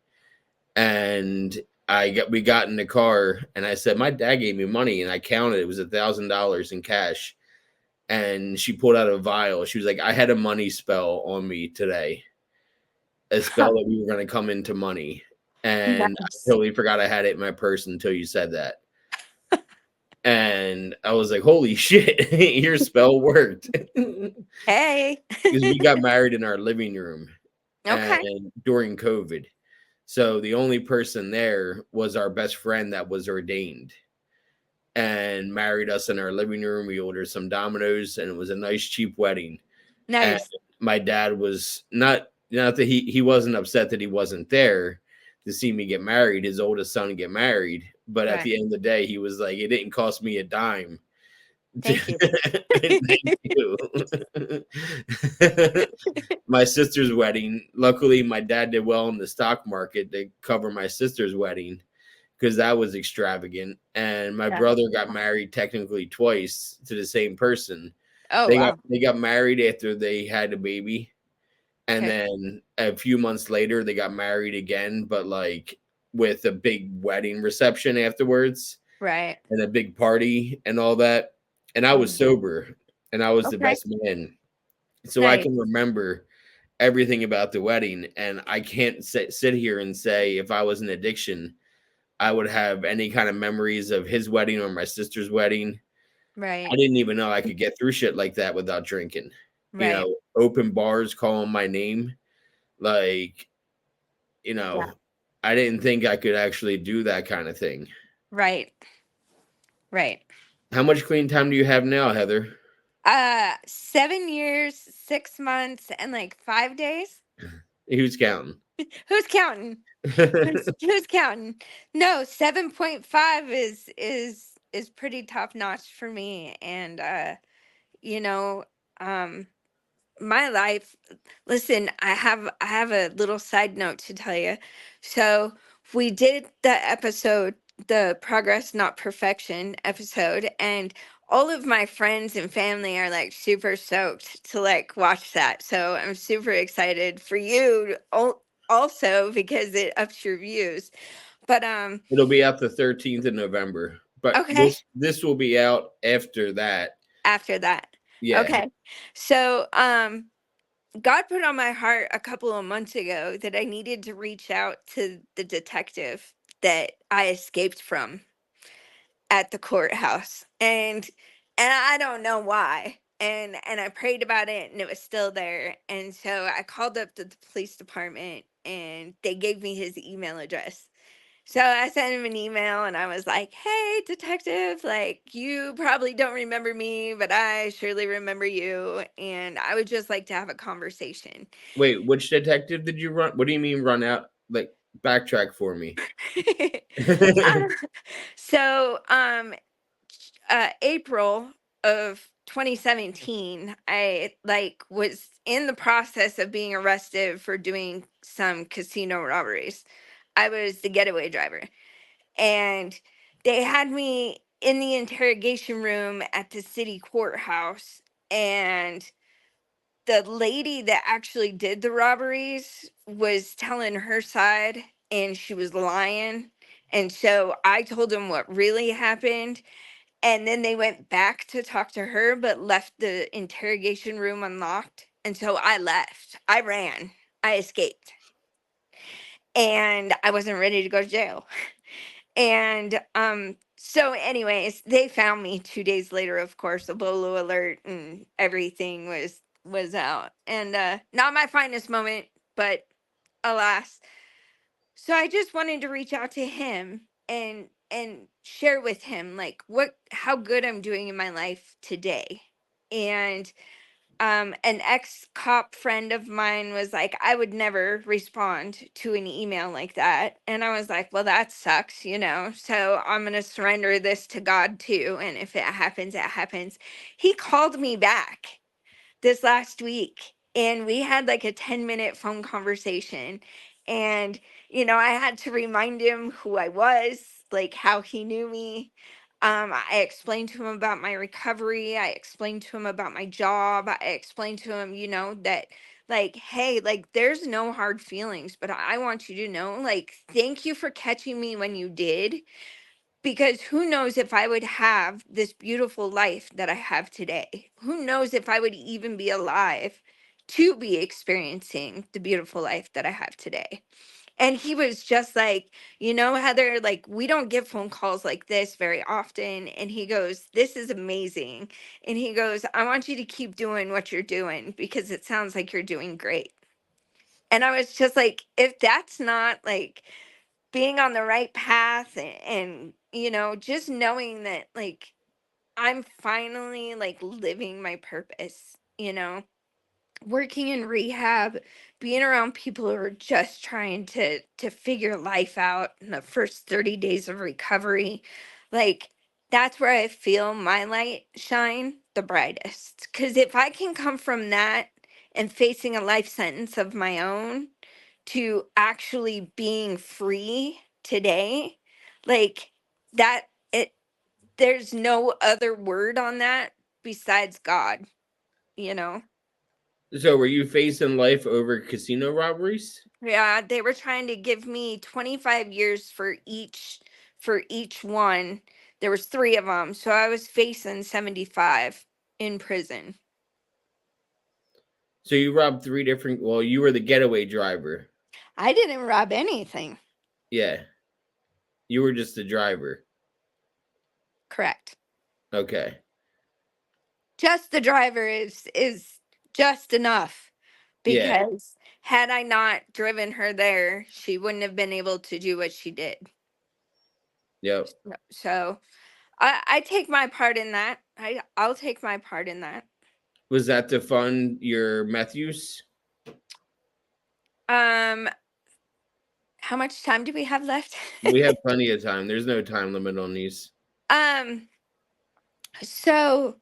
and we got in the car, and I said, "My dad gave me money," and I counted. It was $1,000 in cash. And she pulled out a vial. She was like, "I had a money spell on me today, a spell that we were going to come into money." And I Nice. totally forgot I had it in my purse until you said that. And I was like, "Holy shit, your spell worked." Because Hey. we got married in our living room. Okay. and during COVID. So the only person there was our best friend that was ordained and married us in our living room. We ordered some Dominoes and it was a nice cheap wedding. And Nice. my dad was not that he wasn't upset that he wasn't there to see me get married, his oldest son get married. But at Right. the end of the day, he was like, it didn't cost me a dime. Thank you. Thank you. My sister's wedding. Luckily, my dad did well in the stock market to cover my sister's wedding because that was extravagant. And my Yeah. brother got married technically twice to the same person. Oh, wow. They got married after they had a baby, and Okay. then a few months later they got married again, but like with a big wedding reception afterwards Right. and a big party and all that. And I was Mhm. sober and I was the Okay. best man. So I can Nice. remember everything about the wedding. And I can't sit here and say if I was an addiction, I would have any kind of memories of his wedding or my sister's wedding. I Right. didn't even know I could get through shit like that without drinking. Right. Open bars calling my name. Like, you Yeah. know, I didn't think I could actually do that kind of thing. Right. Right. How much clean time do you have now, Heather? 7 years, 6 months, and like 5 days. Who's counting? Who's counting? Who's counting? No, 7.5 is pretty top notch for me. And you know, um my life, listen, I have a little side note to tell you. So we did the episode, the progress not perfection episode, and all of my friends and family are like super stoked to like watch that. So I'm super excited for you also because it ups your views. But It'll be out the 13th of November, but okay, this will be out after that. after that. Yeah. Okay. So God put on my heart a couple of months ago that I needed to reach out to the detective that I escaped from at the courthouse. And I don't know why. And I prayed about it and it was still there. And so I called up the police department and they gave me his email address. So I sent him an email and I was like, "Hey, detective, like you probably don't remember me, but I surely remember you. And I would just like to have a conversation." Wait, which detective did you run? What do you mean run out? Like backtrack for me. So, April of 2017, I like was in the process of being arrested for doing some casino robberies. I was the getaway driver, and they had me in the interrogation room at the city courthouse, and the lady that actually did the robberies was telling her side and she was lying. And so I told them what really happened. And then they went back to talk to her, but left the interrogation room unlocked. And so I left. I ran. I escaped. And I wasn't ready to go to jail. And so anyways, they found me 2 days later, of course, a bolo alert and everything was out. And not my finest moment, but alas. So I just wanted to reach out to him and share with him like what how good I'm doing in my life today. And an ex cop friend of mine was like, "I would never respond to an email like that." And I was like, "Well, that sucks, you know, so I'm going to surrender this to God too, and if it happens, it happens." He called me back this last week and we had like a 10-minute phone conversation. And I had to remind him who I was, like how he knew me. I explained to him about my recovery. I explained to him about my job. I explained to him, that like, hey, like there's no hard feelings, but I want you to know, like, thank you for catching me when you did, because who knows if I would have this beautiful life that I have today? Who knows if I would even be alive to be experiencing the beautiful life that I have today? And he was just like, Heather, like, we don't get phone calls like this very often. And he goes, "This is amazing." And he goes, "I want you to keep doing what you're doing because it sounds like you're doing great." And I was just like, if that's not like being on the right path, and just knowing that like I'm finally like living my purpose, working in rehab, being around people who are just trying to figure life out in the first 30 days of recovery, like that's where I feel my light shine the brightest. Cuz if I can come from that and facing a life sentence of my own to actually being free today, like that, it there's no other word on that besides God, you know. So were you facing life over casino robberies? Yeah, they were trying to give me 25 years for each one. There was 3 of them, so I was facing 75 in prison. So you robbed three different, well, you were the getaway driver. I didn't rob anything. Yeah. You were just the driver. Correct. Okay. Just the driver is just enough, Yeah. because had I not driven her there, she wouldn't have been able to do what she did. Yep. So I take my part in that. I'll take my part in that. Was that to fund your meth use? Um, how much time do we have left? We have plenty of time. There's no time limit on these. um, so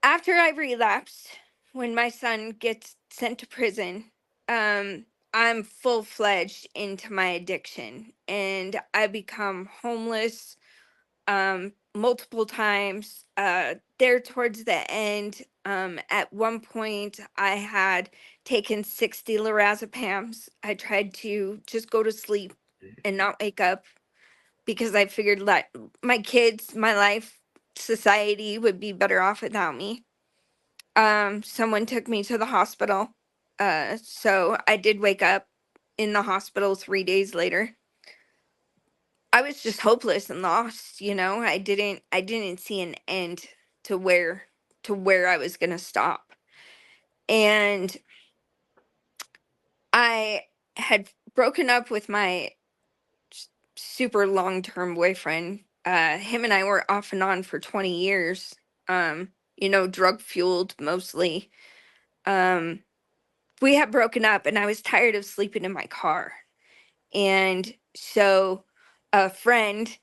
after I relapsed, when my son gets sent to prison, I'm full fledged into my addiction, and I become homeless multiple times. There towards the end, at one point I had taken 60 lorazepams. I tried to just go to sleep and not wake up, because I figured that my kids, my life, society would be better off without me. Someone took me to the hospital. So I did wake up in the hospital 3 days later. I was just hopeless and lost, I didn't see an end to where I was gonna stop. And I had broken up with my super long-term boyfriend. Him and I were off and on for 20 years. Drug fueled mostly. Um, we had broken up, and I was tired of sleeping in my car. And so a friend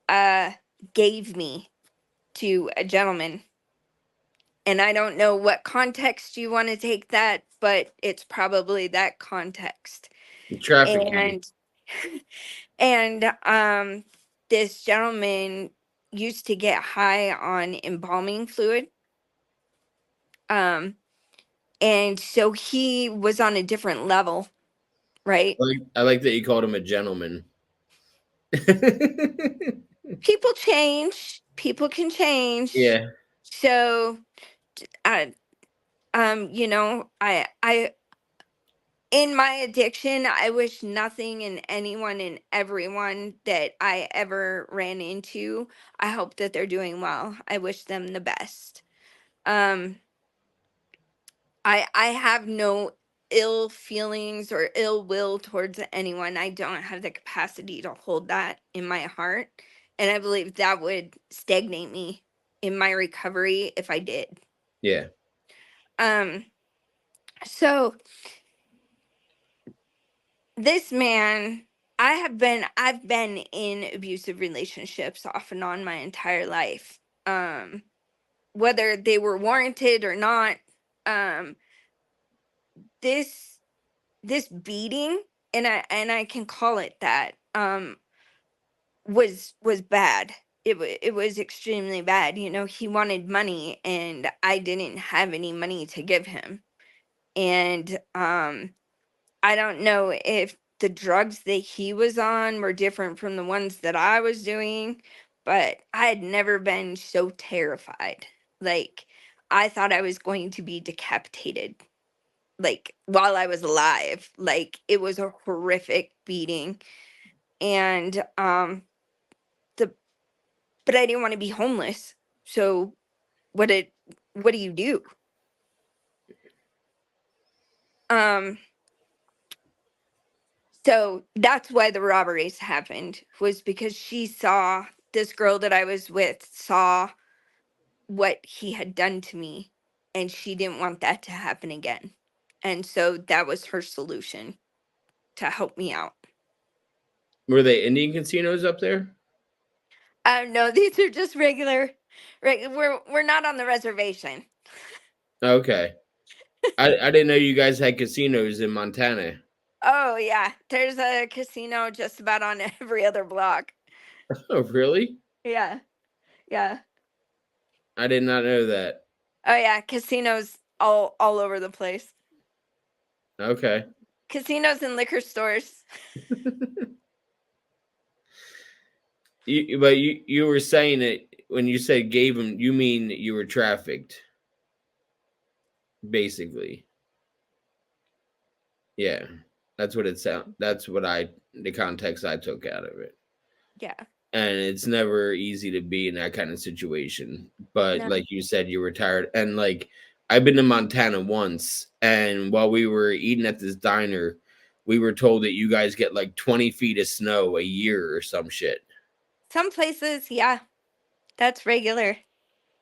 uh gave me to a gentleman, and I don't know what context you want to take that, but it's probably that context. Trafficking. And and this gentleman used to get high on embalming fluid. Um and so he was on a different level, right? I like that you called him a gentleman. People change, people can change. Yeah. So I I in my addiction, I wish nothing and anyone and everyone that I ever ran into, I hope that they're doing well. I wish them the best. Um, I have no ill feelings or ill will towards anyone. I don't have the capacity to hold that in my heart, and I believe that would stagnate me in my recovery if I did. Yeah. Um, so this man, I've been in abusive relationships off and on my entire life. Whether they were warranted or not, um this this beating, and I can call it that, was bad. It was extremely bad. He wanted money, and I didn't have any money to give him. And I don't know if the drugs that he was on were different from the ones that I was doing, but I had never been so terrified. Like, I thought I was going to be decapitated, like, while I was alive. Like, it was a horrific beating. And the but I didn't want to be homeless. So what did what do you do? Um, so that's why the robberies happened, was because she saw this girl that I was with saw what he had done to me, and she didn't want that to happen again. And so that was her solution to help me out. Were they Indian casinos up there? No, these are just regular. We're not on the reservation. Okay. I didn't know you guys had casinos in Montana. Oh yeah, there's a casino just about on every other block. Oh, really? Yeah, yeah. I did not know that. Oh yeah, casinos all over the place. Okay. Casinos and liquor stores. But you were saying it when you said gave them, you mean you were trafficked, basically. Yeah. That's what it sound. That's what the context I took out of it. Yeah. And it's never easy to be in that kind of situation. But No. like you said, you were tired. And like I've been to Montana once, and while we were eating at this diner, we were told that you guys get like 20 feet of snow a year or some shit. Some places, yeah, that's regular.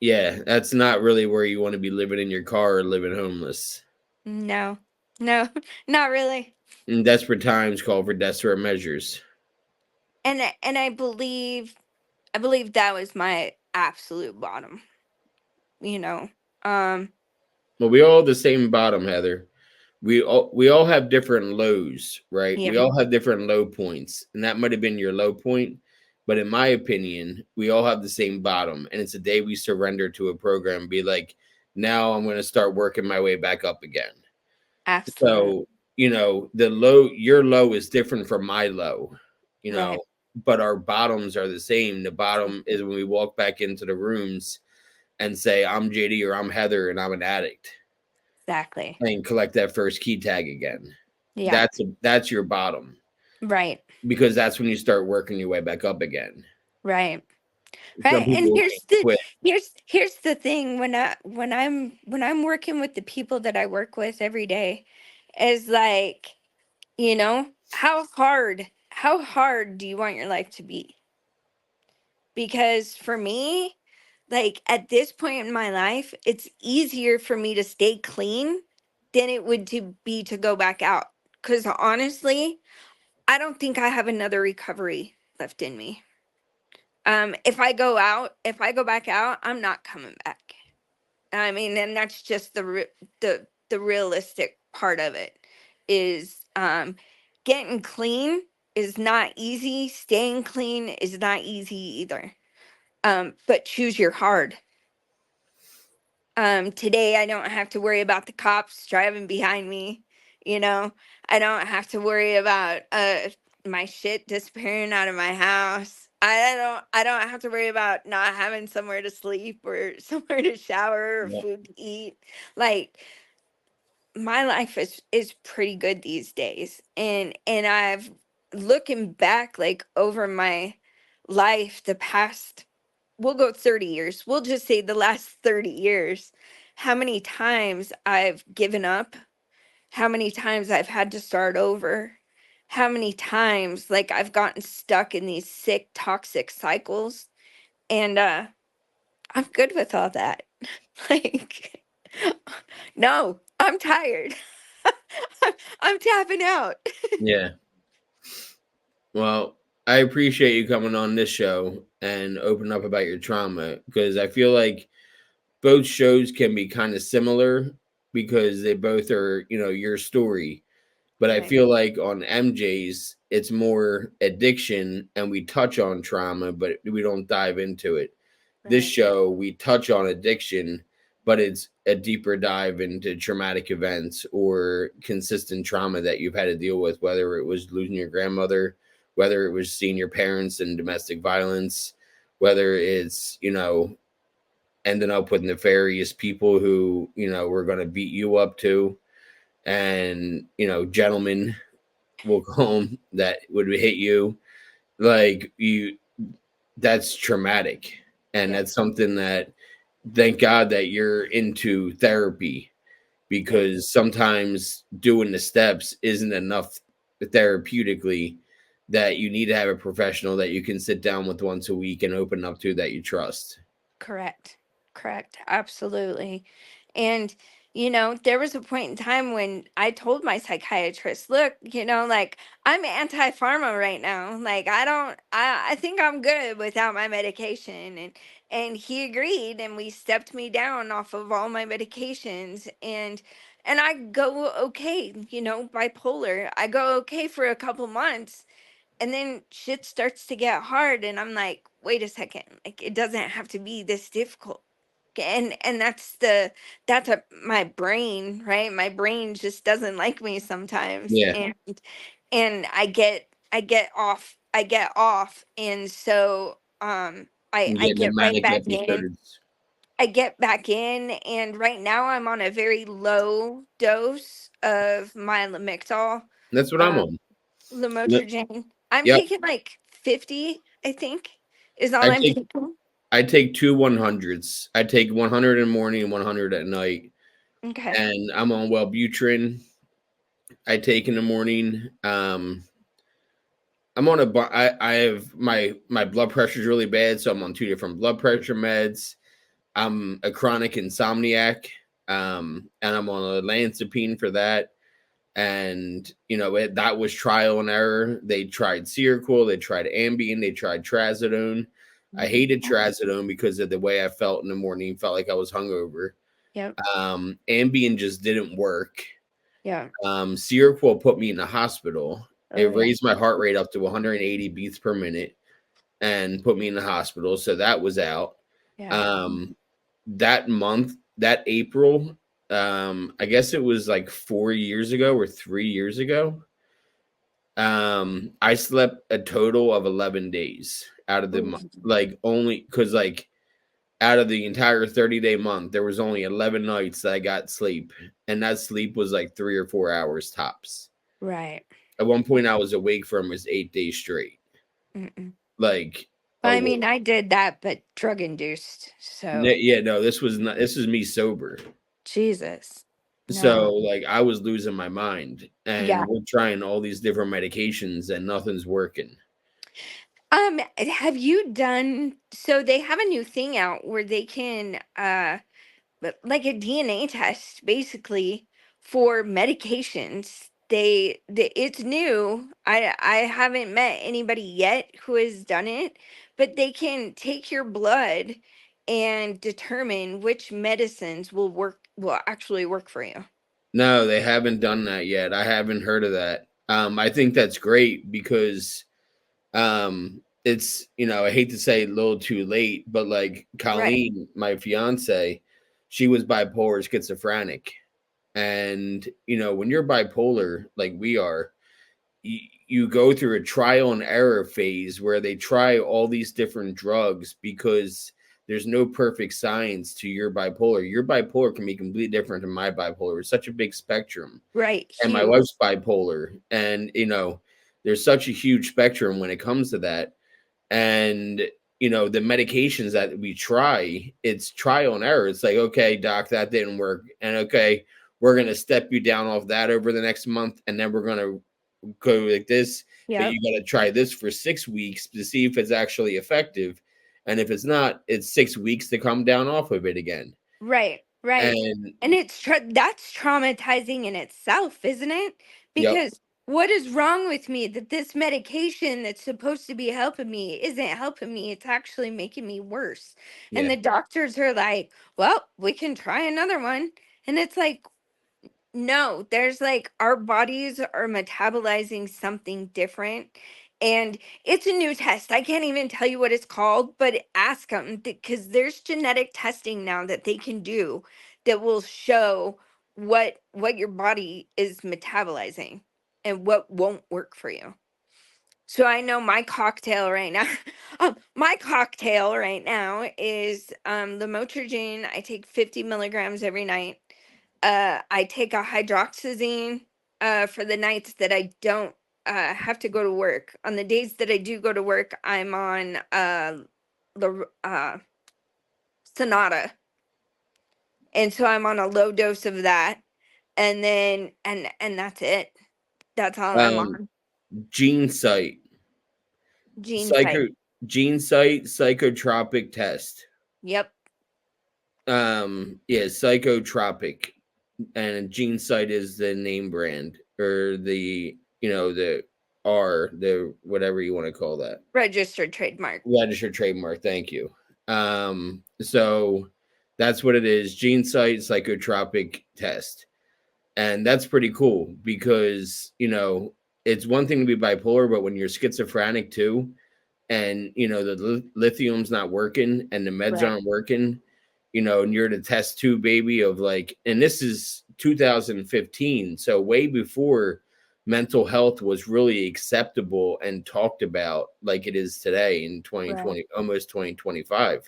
Yeah, that's not really where you want to be living in your car or living homeless. No. No, not really. And desperate times call for desperate measures. And I believe that was my absolute bottom, you know. Um Well, we all have the same bottom, Heather. We all have different lows, right? yeah, We all have different low points, and that might have been your low point. But in my opinion, we all have the same bottom, and it's a day we surrender to a program. And be like, now I'm going to start working my way back up again. absolutely. So the low, your low is different from my low, you Right. know, but our bottoms are the same. The bottom is when we walk back into the rooms and say, I'm JD or I'm Heather and I'm an addict, Exactly. and collect that first key tag again. Yeah. That's your bottom, Right. because that's when you start working your way back up again. Right. Some Right. And people quit. here's the thing, when I'm working with the people that I work with every day, is like, how hard do you want your life to be? Because for me, like at this point in my life, it's easier for me to stay clean than it would to be to go back out. Cuz honestly, I don't think I have another recovery left in me. If I go back out, I'm not coming back. I mean, and that's just the realistic part of it, is getting clean is not easy, staying clean is not easy either. But choose your hard. Today I don't have to worry about the cops driving behind me, you know. I don't have to worry about my shit disappearing out of my house. I don't have to worry about not having somewhere to sleep or somewhere to shower or Yeah. food to eat. Like, my life is pretty good these days, and I've, looking back, like over my life, the past, we'll go 30 years, we'll just say the last 30 years, how many times I've given up, how many times I've had to start over, how many times like I've gotten stuck in these sick toxic cycles, and I'm good with all that. Like, no, I'm tired. I'm tapping out. Yeah. Well, I appreciate you coming on this show and open up about your trauma, because I feel like both shows can be kind of similar because they both are, your story. But I Right, feel like on MJ's, it's more addiction and we touch on trauma, but we don't dive into it. This right, show, we touch on addiction, but it's a deeper dive into traumatic events or consistent trauma that you've had to deal with, whether it was losing your grandmother, whether it was seeing your parents in domestic violence, whether it's, ending up with nefarious people who, were going to beat you up too. And, gentlemen will come that would hit you. Like, that's traumatic. And yeah, that's something that, thank God that you're into therapy, Yeah, because sometimes doing the steps isn't enough therapeutically, that you need to have a professional that you can sit down with once a week and open up to, that you trust. correct. Correct. Absolutely. And, there was a point in time when I told my psychiatrist, look, like I'm anti-pharma right now. Like I think I'm good without my medication. And he agreed and we stepped me down off of all my medications and I go okay, bipolar. I go okay for a couple months and then shit starts to get hard and I'm like, wait a second, like it doesn't have to be this difficult. And that's my brain, right? My brain just doesn't like me sometimes. Yeah, And I get off and so I I'm I getting the get right manic back in. episodes. I get back in and right now I'm on a very low dose of my lamictal. That's what I'm um, on. Yep. Lamotrigine. I'm Yep. taking like 50, I think, is all I I'm take taking. I take two 100s. I take 100 in the morning and 100 at night, Okay. and I'm on Wellbutrin. I take in the morning. I'm on I have my blood pressure is really bad, so I'm on two different blood pressure meds. I'm a chronic insomniac, and I'm on a lansopine for that. And that was trial and error. They tried Seroquel, they tried Ambien, they tried Trazodone. I Mhm. hated Trazodone because of the way I felt in the morning. Felt like I was hungover. Yep. Ambien just didn't work. Yeah. Seroquel put me in the hospital. Oh It yeah. raised my heart rate up to 180 beats per minute and put me in the hospital. So that was out. Yeah. Um, that month, that April, I guess it was like 4 years ago or 3 years ago. I slept a total of 11 days out of the month, Ooh. like only because like out of the entire 30-day month, there was only 11 nights that I got sleep, and that sleep was like 3 or 4 hours tops. Right. At one point, I was awake for almost 8 days straight. Mm-mm. Like, But I oh, mean, I did that, but drug induced. So yeah, no, this was not. This is me sober. Jesus. So, No. like, I was losing my mind, and Yeah. we're trying all these different medications, and nothing's working. Have you done so they have a new thing out where they can but like a DNA test basically for medications. It's new. I haven't met anybody yet who has done it, but they can take your blood and determine which medicines will actually work for you. No, they haven't done that yet. I haven't heard of that. I think that's great because it's I hate to say a little too late, but like Right. Colleen, my fiance, she was bipolar schizophrenic, and when you're bipolar like we are, you go through a trial and error phase where they try all these different drugs because there's no perfect science to your bipolar. Your bipolar can be completely different than my bipolar. It's such a big spectrum. Right. And my Huge. wife's bipolar. And, there's such a huge spectrum when it comes to that. And, the medications that we try, it's trial and error. It's like, okay, doc, that didn't work. And okay, we're going to step you down off that over the next month. And then we're going to go like this, but Yep. you got to try this for 6 weeks to see if it's actually effective. And if it's not, it's 6 weeks to come down off of it again. Right, right. And And that's traumatizing in itself, isn't it? yep, Because what is wrong with me that this medication that's supposed to be helping me isn't helping me? It's actually making me worse. And yeah. the doctors are like, well, we can try another one. And it's like, no, there's like our bodies are metabolizing something different. And it's a new test. I can't even tell you what it's called, but ask them because there's genetic testing now that they can do that will show what your body is metabolizing and what won't work for you. So I know my cocktail right now. My cocktail right now is lamotrigine. I take 50 milligrams every night. I take a hydroxyzine for the nights that I don't have to go to work. On the days that I do go to work, I'm on the Sonata, and so I'm on a low dose of that. and then and that's it. That's all I'm Um, on. gene site, Gene site. psycho, gene site, psychotropic test. Yep. Yeah, psychotropic, and gene site is the name brand or the the the whatever you want to call that. Registered trademark. Registered trademark. Thank you. So that's what it is. Gene site psychotropic test. And that's pretty cool because, it's one thing to be bipolar, but when you're schizophrenic too, and the lithium's not working and the meds Right. aren't working, and you're the test tube baby of like, and this is 2015, so way before mental health was really acceptable and talked about like it is today in Right. 2020, almost 2025.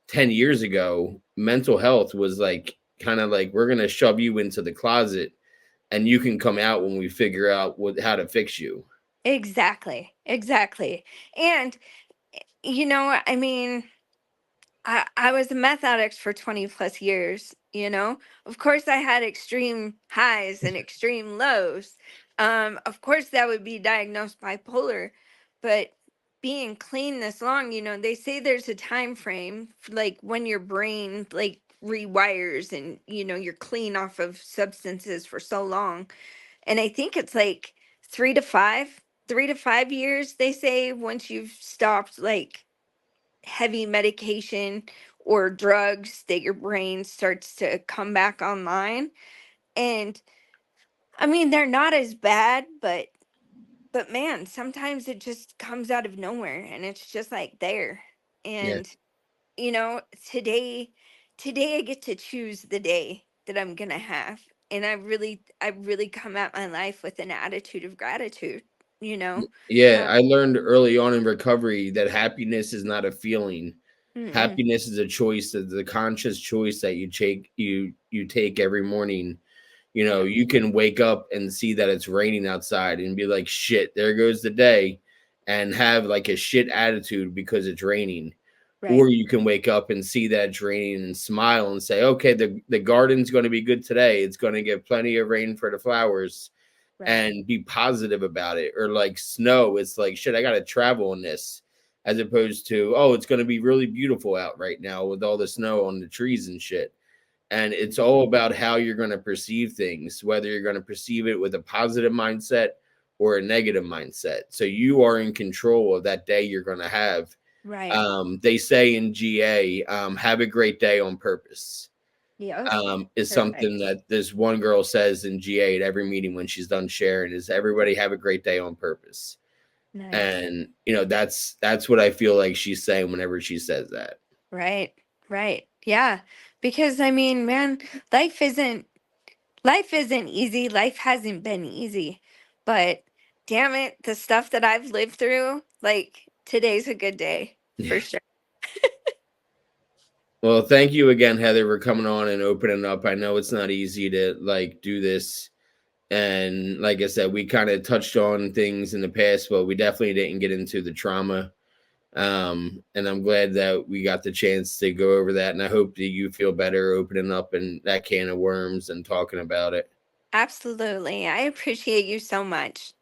10 years ago, mental health was like kind of like, we're going to shove you into the closet and you can come out when we figure out how to fix you. Exactly. Exactly. And I mean, I was a meth addict for 20 plus years, you know? Of course, I had extreme highs and extreme lows. Of course, that would be diagnosed bipolar, but being clean this long, they say there's a time frame, like when your brain like rewires and, you're clean off of substances for so long. And I think it's like 3 to 5, 3 to 5 years, they say, once you've stopped like heavy medication or drugs, that your brain starts to come back online. And I mean, they're not as bad, but man, sometimes it just comes out of nowhere and it's just like there. Yeah. And you know today today I get to choose the day that I'm gonna have. And I really come at my life with an attitude of gratitude, you know. Yeah, uh, I learned early on in recovery that happiness is not a feeling. mm-mm, Happiness is a choice, that the conscious choice that you take every morning. yeah. You can wake up and see that it's raining outside and be like, shit, there goes the day, and have like a shit attitude because it's raining. Or Right. you can wake up and see that it's raining and smile and say, okay, the garden's going to be good today. It's going to get plenty of rain for the flowers, Right. and be positive about it. Or like snow, it's like, shit, I got to travel in this, as opposed to, oh, it's going to be really beautiful out right now with all the snow on the trees and shit. And it's all about how you're going to perceive things, whether you're going to perceive it with a positive mindset or a negative mindset. So you are in control of that day you're going to have. Right. They say in GA, have a great day on purpose. Yep. Is something Perfect. that this one girl says in GA at every meeting when she's done sharing, is everybody have a great day on purpose. Nice. And that's what I feel like she's saying whenever she says that. Right. Right. Yeah. Because I mean, man, life isn't life isn't easy. Life hasn't been easy. But damn it, the stuff that I've lived through, like today's a good day Yeah. for sure. Well, thank you again, Heather, for coming on and opening up. I know it's not easy to like do this. And like I said, we kind of touched on things in the past, but we definitely didn't get into the trauma. And I'm glad that we got the chance to go over that. And I hope that you feel better opening up and that can of worms and talking about it. Absolutely. I appreciate you so much.